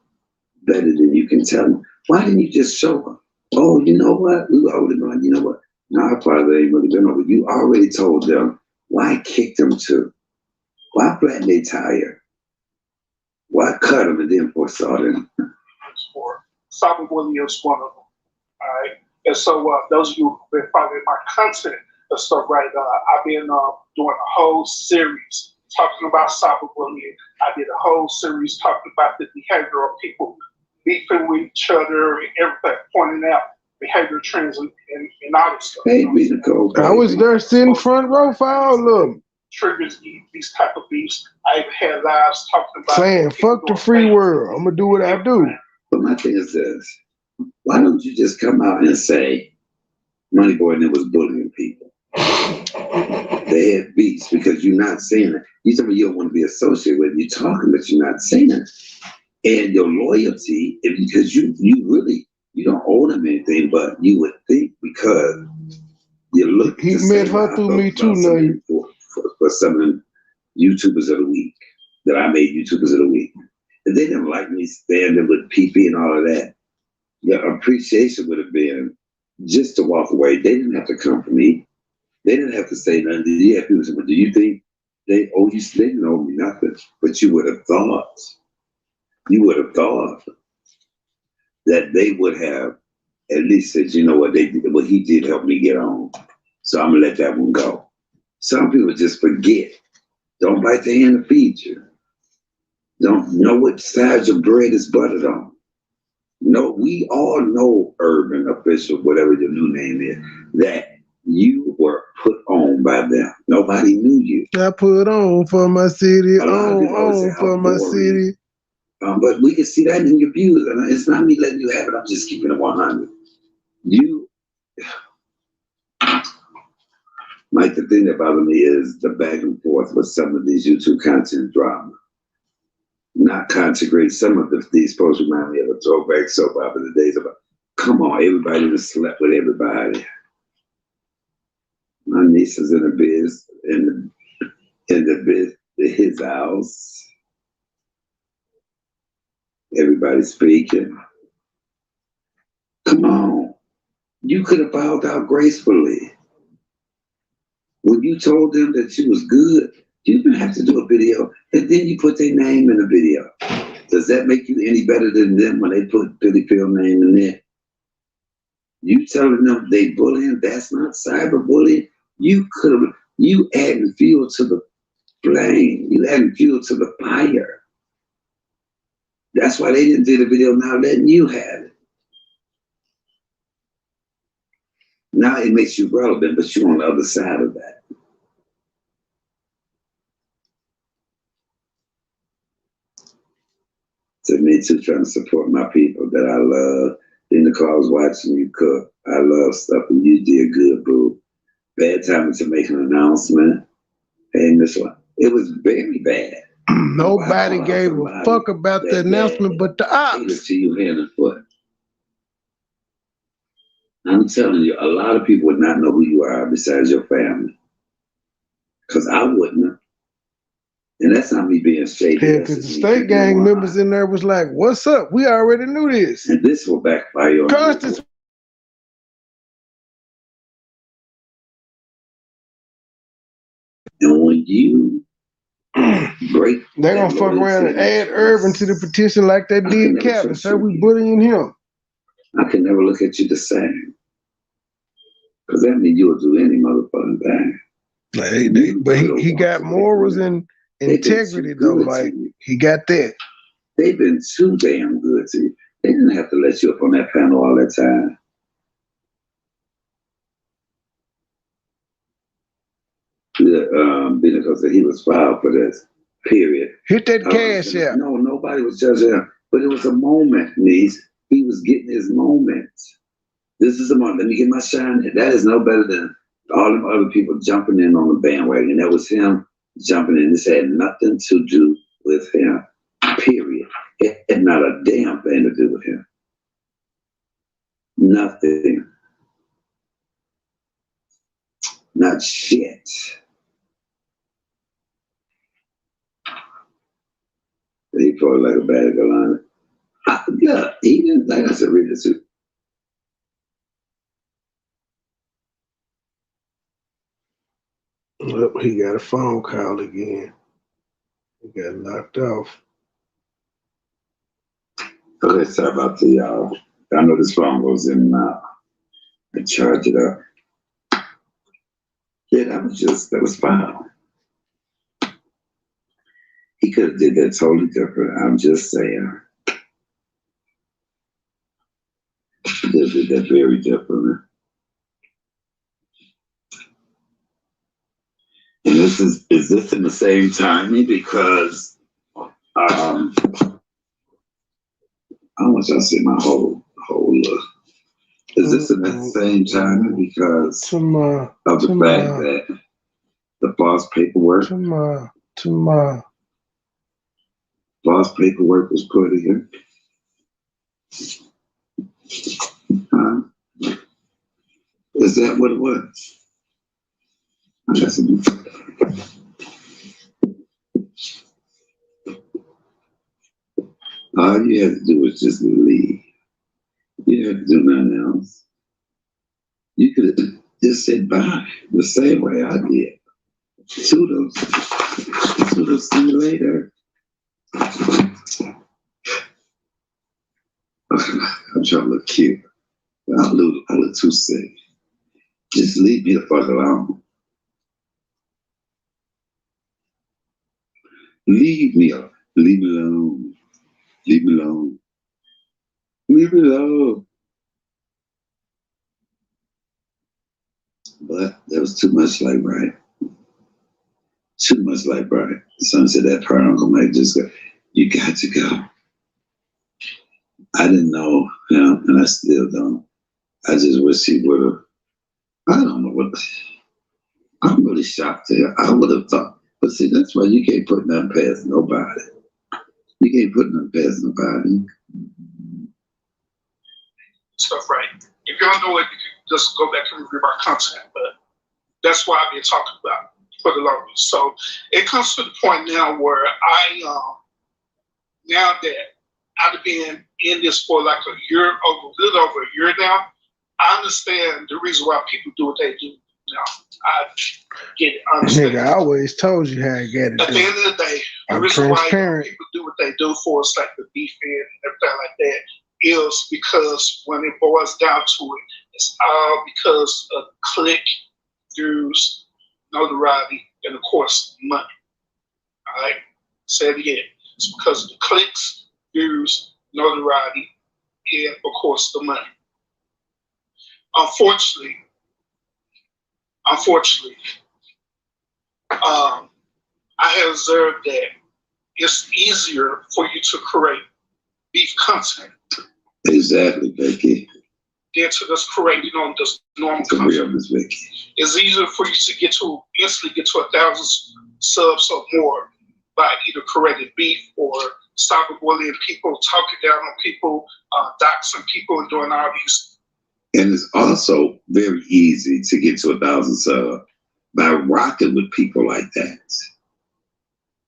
better than you can tell them. Why didn't you just show them? Oh, you know what? We already know. You know what? No, I probably ain't really been over. You already told them. Why kick them to? Why flatten their tire? Why cut them and then foresaw them? Cyberbullying is one of them. All right. And so those of you who've been following my content and stuff, right, I've been doing a whole series talking about cyberbullying. I did a whole series talking about the behavior of people beefing with each other and everything, pointing out behavior trends and all this stuff. Hey, I was there sitting front row for all of them. Triggers these type of beefs. I even had lives talking about saying, fuck the free world. I'm going to do what I do. But my thing is this. Why don't you just come out and say, MoneyBoy and them was bullying people? They had beats because you're not saying it. You tell me you don't want to be associated with it. You're talking, but you're not saying it. And your loyalty, because you really, you don't owe them anything, but you would think because you look. He met her through me too, now. For some of the YouTubers of the week that I made YouTubers of the week. And they didn't like me standing with PP and all of that. Your appreciation would have been just to walk away. They didn't have to come for me. They didn't have to say nothing. You have people say, well, do you think they owe you? They didn't owe me nothing. But you would have thought that they would have at least said, you know what, they did, well, he did help me get on. So I'm gonna let that one go. Some people just forget. Don't bite the hand that feeds you. Don't know what side your bread is buttered on. No, we all know, Urban Official, whatever your new name is, that you were put on by them. Nobody knew you. I put on for my city, on for my city. But we can see that in your views, and it's not me letting you have it. I'm just keeping it 100. Mike, the thing that bothers me is the back and forth with some of these YouTube content drama. Not content great. Some of these posts remind me of a throwback soap opera the days of, come on, everybody just slept with everybody. My niece is in the biz, his house. Everybody speaking. Come on. You could have bowed out gracefully. When you told them that you was good, you didn't have to do a video, and then you put their name in the video. Does that make you any better than them when they put Billy Phil name in there? You telling them they bullying, that's not cyberbullying. You adding fuel to the flame. You adding fuel to the fire. That's why they didn't do the video now letting you have it. Now it makes you relevant, but you're on the other side of that. To me too, trying to support my people that I love. In the car, I was watching you cook. I love stuff, and you did good, boo. Bad timing to make an announcement. And this one, it was very bad. Nobody gave a fuck about the announcement but the ops. To you hand and foot. I'm telling you, a lot of people would not know who you are besides your family. Because I wouldn't have. And that's not me being shady. Yeah, because the state gang members in there was like, what's up? We already knew this. And this will backfire on Constance. And when you break, they're gonna fuck around and add Urban to the petition like they did Captain. So we bullying him. I can never look at you the same. Because that means you'll do any motherfucking thing. But he got morals and integrity though, Mike. He got that. They've been too damn good to you. They didn't have to let you up on that panel all that time. Because he was filed for this, period. Hit that cash out. No, nobody was judging him. But it was a moment, niece. He was getting his moment. This is the moment. Let me get my shine. That is no better than all them other people jumping in on the bandwagon. That was him jumping in. This had nothing to do with him, period. It had not a damn thing to do with him. Nothing. Not shit. He fought like a bad guy. Yeah, he didn't, like I said, read this. Look, he got a phone call again. He got knocked off. Okay, sorry about the y'all. I know this phone goes in and out. I charge it up. Yeah, that was fine. He could have did that totally different. I'm just saying. He did that very different. And is this in the same timing? Because I want y'all to see my whole look. Is this in the same timing because of the fact that the false paperwork? False paperwork was put in. Is that what it was? All you had to do was just leave. You didn't have to do nothing else. You could have just said bye the same way I did. Toodles. Toodles, see you later. I'm trying to look cute. I look too sick. Just leave me the fuck alone. Leave me alone. Leave me alone. Leave me alone. Leave me alone. But there was too much like right. Too much like right. Son said that part, Uncle Mike just go, you got to go. I didn't know him, and I still don't. I just wish he would have. I don't know what. I'm really shocked there. I would have thought. But see, that's why you can't put nothing past nobody. You can't put nothing past nobody. Stuff right. If y'all know it, you can just go back and read our content. But that's what I've been talking about for the longest. So it comes to the point now where now that I've been in this for like a little over a year now, I understand the reason why people do what they do. I get it. Understand. Nigga, I always told you how I get it. At the end of the day, the reason why people do what they do for us, like the beef and everything like that, is because when it boils down to it, it's all because of click, views, notoriety, and of course, money. All right? Say it again. It's because of the clicks, views, notoriety, and of course, the money. Unfortunately, I have observed that it's easier for you to create beef content. Exactly, Becky. Than to just create, just normal content. It's easier for you to instantly get to 1,000 subs or more by either creating beef or cyberbullying people, talking down on people, doxing people, and doing all these. And it's also very easy to get to 1,000 subs by rocking with people like that.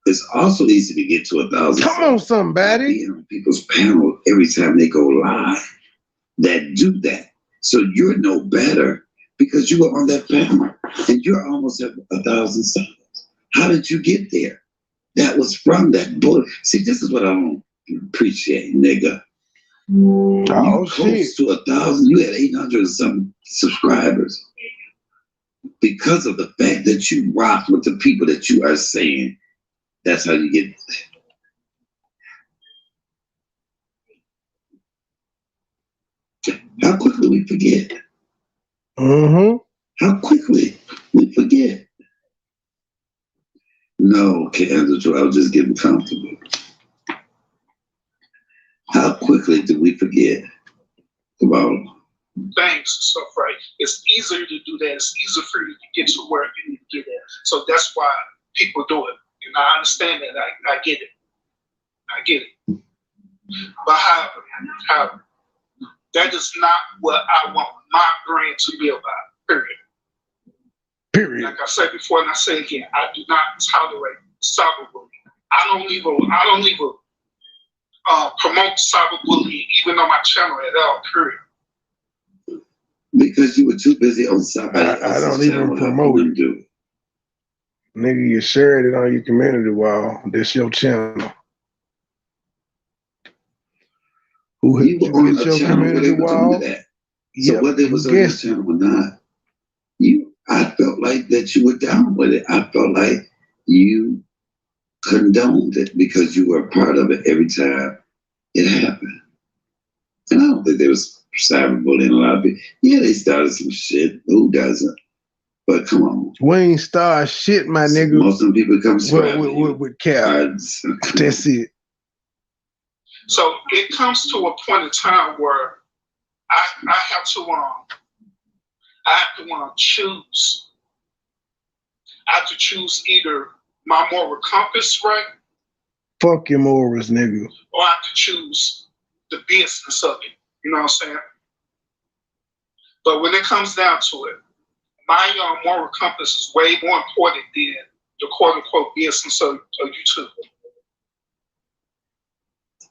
It's also easy to get to 1,000. Come on, somebody. Being on people's panel every time they go live that do that. So you're no better because you were on that panel and you're almost at 1,000 subs. How did you get there? That was from that book. See, this is what I don't appreciate, nigga. You close to 1,000. You had 800 and some subscribers because of the fact that you rocked with the people that you are saying. That's how you get there. How quickly we forget. How quickly we forget. No, Andrew, I was just getting comfortable. How quickly do we forget about things and stuff, right? It's easier to do that. It's easier for you to get to where you need to get at. So that's why people do it. And I understand that. I get it. I get it. But however, that is not what I want my brand to be about, period. Like I said before, and I say again, I do not tolerate cyberbullying. I don't even promote cyberbullying even on my channel at all, period. Because you were too busy on somebody else's I don't even promote it. Do. Nigga, you shared it on your community wall. This your channel. Who you were on a channel where they were doing that. So whether it was on your channel or not, I felt like that you were down with it. I felt like you condoned it because you were a part of it every time it happened. And I don't think there was cyberbullying a lot of people. Yeah, they started some shit. Who doesn't? But come on. We ain't start shit, my nigga. Most of the people come with cards. That's it. So it comes to a point in time where I have to choose. I have to choose either my moral compass, right? Fuck your morals, nigga. Or I have to choose the business of it. You know what I'm saying? But when it comes down to it, my moral compass is way more important than the quote-unquote business of YouTube.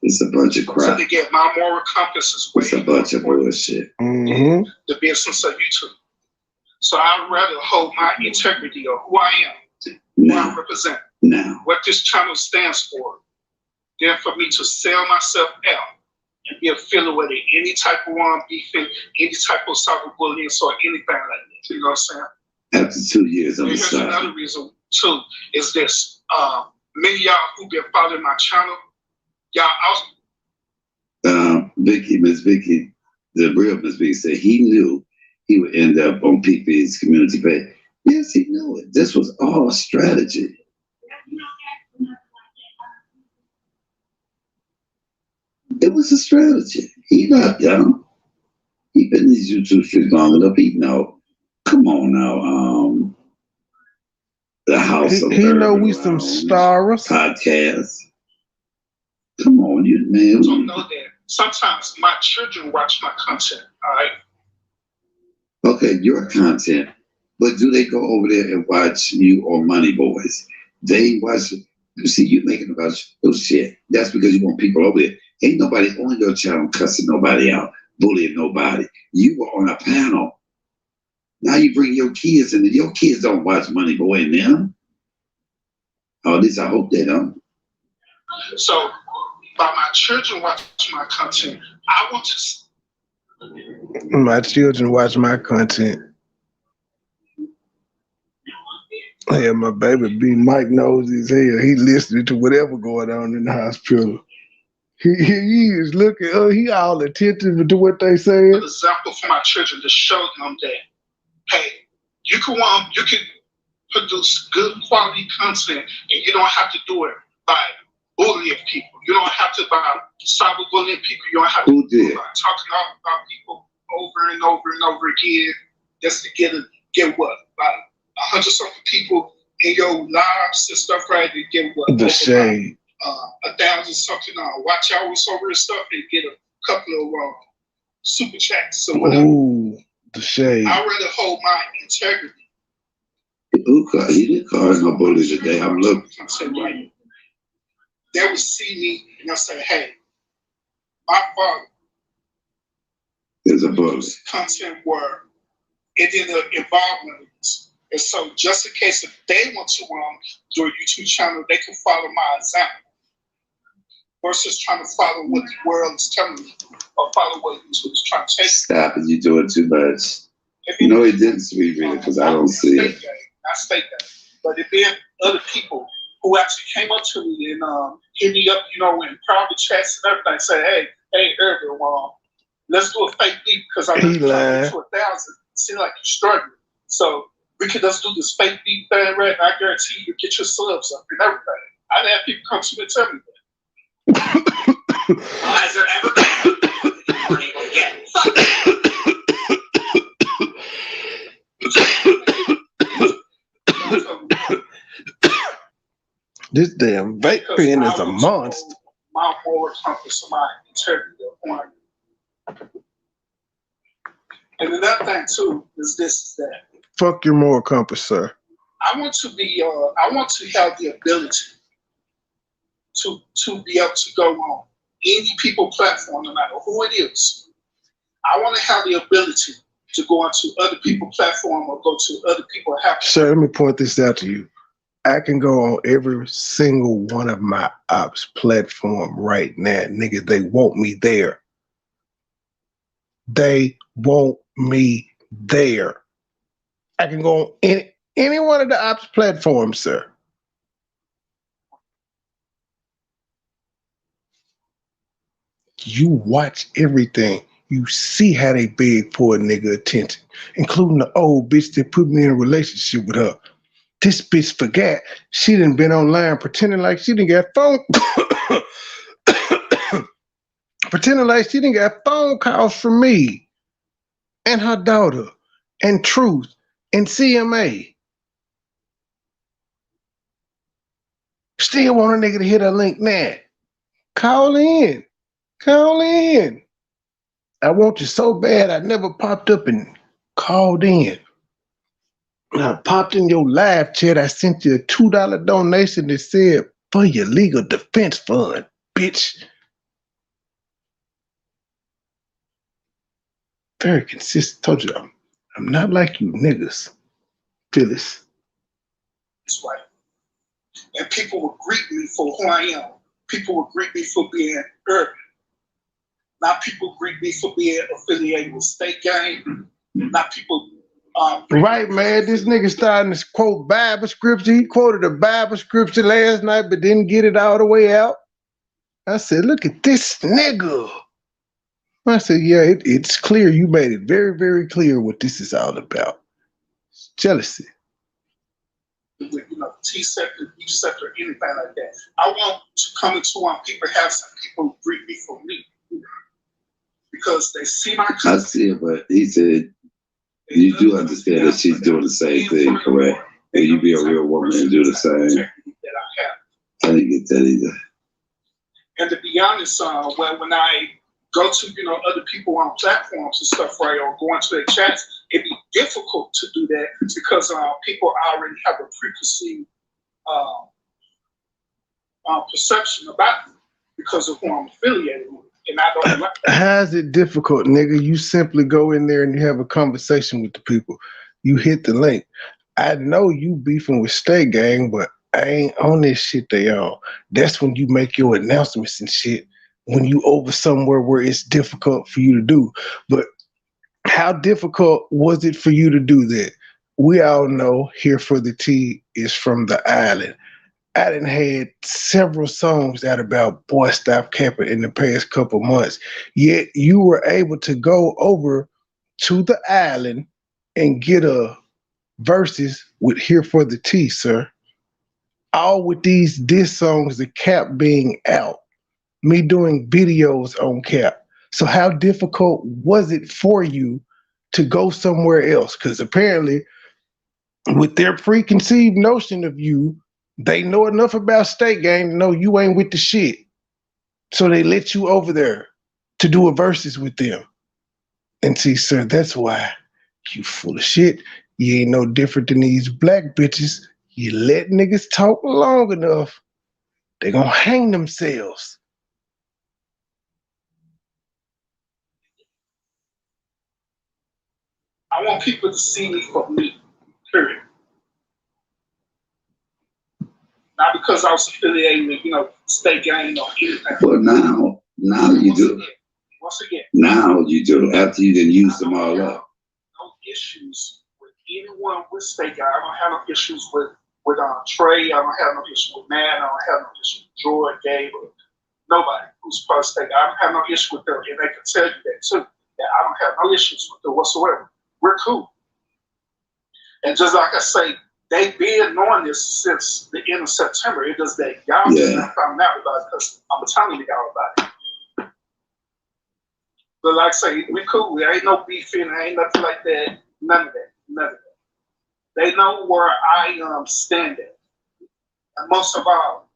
It's a bunch of crap. So again, my moral compass is way it's a bunch of bullshit. Mm-hmm. The business of YouTube. So I'd rather hold my integrity of who I am, who I represent, what this channel stands for, than for me to sell myself out and be affiliated with any type of beefing, any type of cyberbullying, or anything like that. You know what I'm saying? After 2 years on the side. Here's another reason too, is this. Many of y'all who've been following my channel, y'all Miss Vicky, the real Miss Vicky said he knew he would end up on PP's community page. Yes, he knew it. This was all strategy. It was a strategy. He not young. He been in these YouTube streets long enough. He know. Come on now. The House of He know we some stars. Podcast. Come on, you man. Don't know that. Sometimes my children watch my content. All right. Okay, your content, but do they go over there and watch you or MoneyBoys? They watch. You see, you making about those shit. That's because you want people over there. Ain't nobody on your channel cussing nobody out, bullying nobody. You were on a panel Now you bring your kids in, and your kids don't watch MoneyBoy and them. Or at least I hope they don't. So, by my children watching my content, I want to. My children watch my content. Yeah, my baby B Mike knows his hell. He listening to whatever going on in the hospital. He is looking. He all attentive to what they say. An example for my children to show them that, hey, you can produce good quality content, and you don't have to do it by bullying people. You don't have to by cyberbullying people. You don't have to do it by talking about people over and over and over again just to get what? About 100-something people in your lives and stuff, right? To get what? The shade. 1,000-something watch hours over and stuff, and get a couple of super chats or whatever. Ooh, the shade. I'd rather hold my integrity. He didn't call no bully today. I'm looking. They would see me and they'll say, hey, my father is a bully. Content where it didn't involve me. And so just in case if they want to do a YouTube channel, they can follow my example. Versus trying to follow what the world is telling me or follow what YouTube is trying to take. Stop it, you're doing too much. You know he didn't sweet read it because I don't see it. I state that. But if there are other people who actually came up to me and hit me up, in private chats and everything, say, hey, Urban, let's do a fake beat because I'm trying to get to 1,000. It seems like you're struggling. So we could just do this fake beat thing, right? And I guarantee you get your subs up and everything. I had people come to me and tell me that. Has there ever been money will get? This damn vape pen is a monster. My moral compass, my integrity of one. And another thing too is that. Fuck your moral compass, sir. I want to have the ability to be able to go on any people platform, no matter who it is. I want to have the ability to go onto other people platform or go to other people. Sir, let me point this out to you. I can go on every single one of my ops platform right now, nigga. They want me there. They want me there. I can go on any one of the ops platforms, sir. You watch everything. You see how they beg for a nigga attention, including the old bitch that put me in a relationship with her. This bitch forgot she done been online pretending like she didn't get phone pretending like she didn't get phone calls from me and her daughter and Truth and CMA. Still want a nigga to hit her link now. Call in. Call in. I want you so bad I never popped up and called in. I popped in your live chat. I sent you a $2 donation that said for your legal defense fund, bitch. Very consistent. Told you I'm not like you niggas, Phyllis. That's right. And people will greet me for who I am. People will greet me for being urban. Not people greet me for being affiliated with State Gang. Not people. Right, man. This nigga starting to quote Bible scripture. He quoted a Bible scripture last night, but didn't get it all the way out. I said, look at this nigga. I said, yeah, it's clear. You made it very, very clear what this is all about. It's jealousy. With, T-sector, E-sector, anything like that. I want to come into one people, have some people greet me for me. Because they see my content. I see it, but he said, you do understand that she's doing the same thing, correct? And you be a real woman and do the same. I didn't get that either. And to be honest, when I go to other people on platforms and stuff, right, or go into their chats, it'd be difficult to do that because people already have a preconceived perception about me because of who I'm affiliated with. And I don't like that. How's it difficult, nigga? You simply go in there and you have a conversation with the people. you hit the link. I know you beefing with State Gang, but I ain't on this shit they on. That's when you make your announcements and shit. When you over somewhere where it's difficult for you to do. But how difficult was it for you to do that? We all know Here for the Tea is from the island. I done had several songs out about Boy Stop Capping in the past couple months. Yet you were able to go over to the island and get a verses with Here for the Tea, sir. All with these diss songs, the Cap being out, me doing videos on Cap. So how difficult was it for you to go somewhere else? Because apparently, with their preconceived notion of you, they know enough about State Gang to know you ain't with the shit. So they let you over there to do a verses with them. And see, sir, that's why you full of shit. You ain't no different than these black bitches. You let niggas talk long enough, they gonna hang themselves. I want people to see me for me, period. Not because I was affiliated with, State Gang or anything. Well, now you do. Once again. Now you do. After you didn't use them all up. No issues with anyone with State Gang. I don't have no issues with Trey. I don't have no issue with Matt. I don't have no issue with Jordan, Gabe, or nobody who's part of State Gang. I don't have no issue with them, and they can tell you that too. That I don't have no issues with them whatsoever. We're cool. And just like I say, they've been knowing this since the end of September. It does that y'all just not found out about it because I'm telling y'all about it. But like I say, we cool. There ain't no beefing. There ain't nothing like that. None of that. They know where I stand at. And most of all,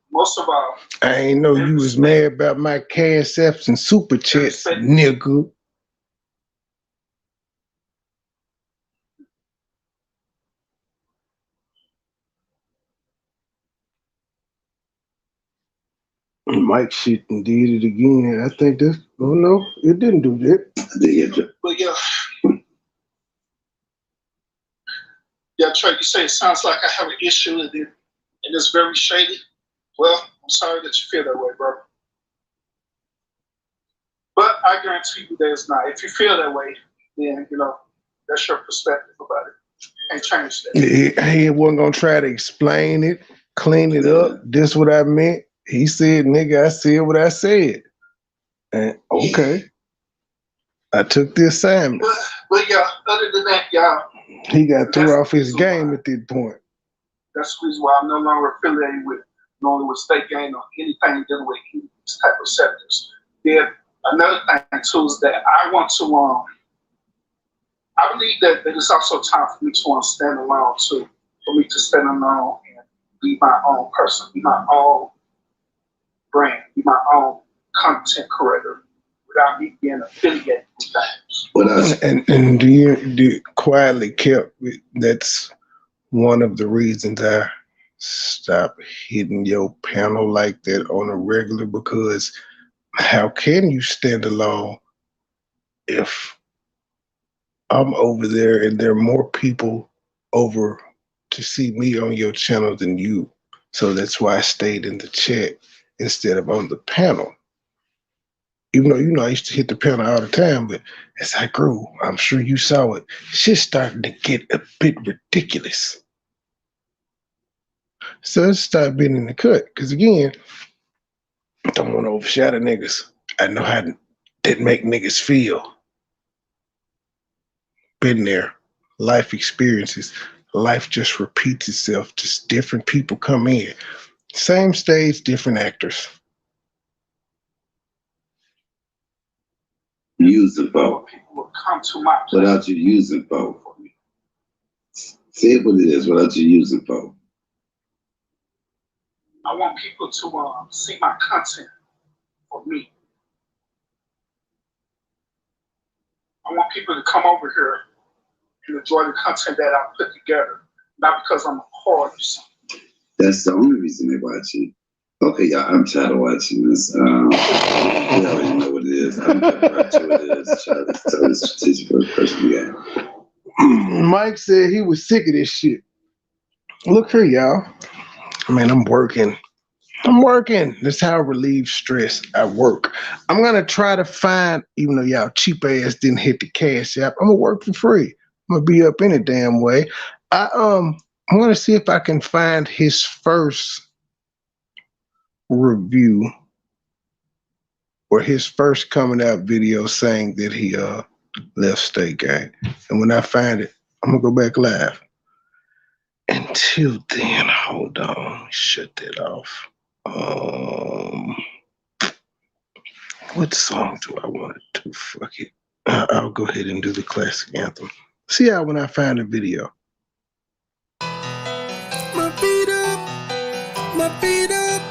I ain't know you was mad about my cash apps and super chats, nigga. Mike shit and did it again. I think that's, oh no, it didn't do that. But yeah, Trey, you say it sounds like I have an issue and it's very shady. Well, I'm sorry that you feel that way, bro. But I guarantee you there's not. If you feel that way, then, that's your perspective about it. Can't change that. He wasn't gonna try to explain it, clean it up. This what I meant. He said, nigga, I said what I said. And okay. I took the assignment. But yeah, other than that, y'all. He got threw off his game at that point. That's the reason why I'm no longer affiliated with State Gang or anything dealing with these type of sectors. Then another thing too is that I want to I believe that it's also time for me to stand alone too. For me to stand alone and be my own person, be my own brand, be my own content creator without me being affiliated with things. And do you quietly kept, that's one of the reasons I stopped hitting your panel like that on a regular, because how can you stand alone if I'm over there and there are more people over to see me on your channel than you? So that's why I stayed in the chat instead of on the panel. Even though, I used to hit the panel all the time, but as I grew, I'm sure you saw it, shit's starting to get a bit ridiculous. So let's start being in the cut. Because again, I don't want to overshadow niggas. I know how that make niggas feel. Been there. Life experiences. Life just repeats itself. Just different people come in. Same stage, different actors. Using both. People will come to my place. Without you using both. Say what it is without you using both. I want people to see my content for me. I want people to come over here and enjoy the content that I put together, not because I'm a part of something. That's the only reason they watch you. Okay, y'all, I'm tired of watching this. You already know what it is. I'm not sure what it is. Try to tell the strategic person we got. Mike said he was sick of this shit. Look here, y'all. Man, I'm working. That's how I relieve stress at work. I'm gonna try to find, even though y'all cheap ass didn't hit the cash app, I'm gonna work for free. I'm gonna be up any damn way. I'm gonna see if I can find his first review or his first coming out video saying that he left State Gang. And when I find it, I'm gonna go back live. Until then, hold on, shut that off. What song do I want to do? Fuck it. I'll go ahead and do the classic anthem. See how when I find a video. My feet up, my feet up,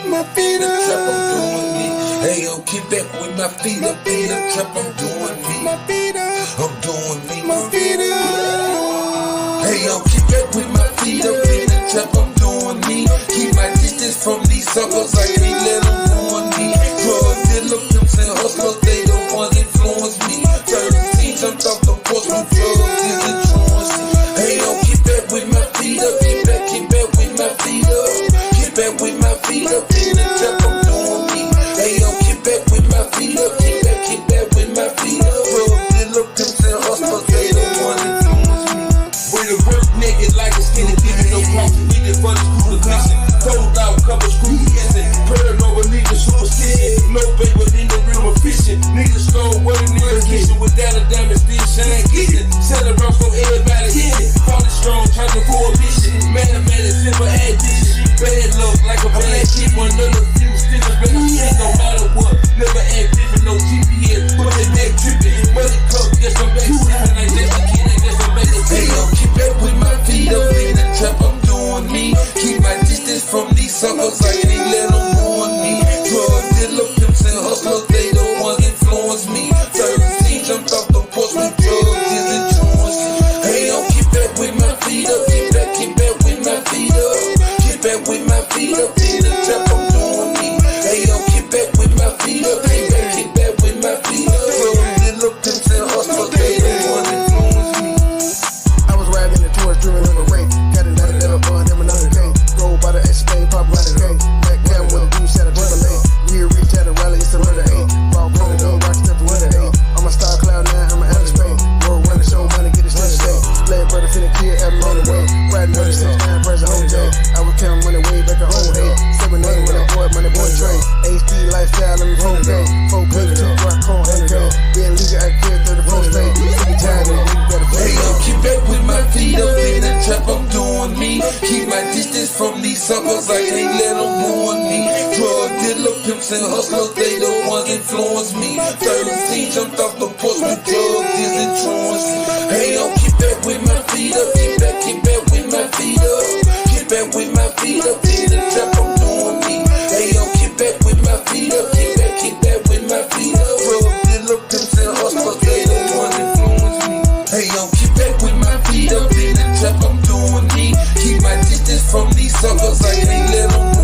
my feet up. Trap, I'm doing me. Hey yo, keep back with my feet up in the trap, I'm doing me. My feet up, I'm doing me. my feet up. Hey yo, keep back with my feet up in the trap, I'm doing me. Keep my distance from these suckers, I can't let them ruin me. Drug dealer, pimps and hustlers, they the ones influence me. 13 jumped off the porch with drugs, is insurance. Hey yo, keep back with my feet up, keep back with my feet up. Keep back with my feet up in the trap, I'm doing me. Hey yo, keep back with my feet up, keep back with my feet up. Drug dealer, pimps and hustlers, they the ones influence me. With a work naked like a skinny bitch, no problem, needed for the school of fiction. Cold out, couple screws missing. Paranoid, niggas superstition. No paper in the realm of fishing. Niggas stole what a nigga kissing. Without a diamond, still shine kissing. Sell around for everybody hitting. Falling strong, trying to pour a mission. Mathematics, simple addition. Bad luck, like a bad shit. One of the few still better shit, no matter what. Never act different, no GPS. Put that back tripping. Money cup, guess I'm back tripping. Like that's a kid, I guess I'm back to hey, yo, keep back with my feet up in the trap, I'm doing me. Keep my distance from these suckers, I can't let them ruin me. Drug dealer, pimps and hustlers, they the ones influence me. 13 jumped off the porch with drugs, is insurance. Hey, yo, keep back with my feet up, keep back with my feet up. Keep back with my feet up in the trap, I'm doing me. Hey, yo, keep back with my feet up, keep back with my feet up. Drug dealer, pimps and hustlers, they the ones influence me. I was riding the tours, driven on the way. Got another little bun, and another K. Roll by the Escalade, pop by the K. Back down with a beam, shot a Timberlake. Rear reach at a rally, it's a murder 8. Ball going on, rock step with an 8. I'm a star cloud 9, I'm an Alice Bay. Roll run the show, money, get it straight today. Lad brother finna kill, I'm on the way. Riding with a 6'9", present home day. I was counting money way back at home day. 7 8 with a boy, money boy trade. HD lifestyle, I'm in 4K. 4K, 2 rock, cone, 100K. Being legal, I carry 34 state. Hey yo, keep back with my feet up in the trap, I'm doing me. Keep my distance from these suckers, I can't let them ruin me. Drug dealer, pimps and hustlers, they the ones influence me. 13 jumped off the porch with drugs, is insurance. Hey yo, keep back with my feet up, keep back with my feet up. Keep back with my feet up in the trap, I'm doing me. Hey yo, keep back with my feet up, keep back with my feet up. Drug dealer, pimps and hustlers, they the ones influence me. Hey yo, keep back with my feet up in the trap, I'm doing me. Keep my distance from these suckers, I can't let them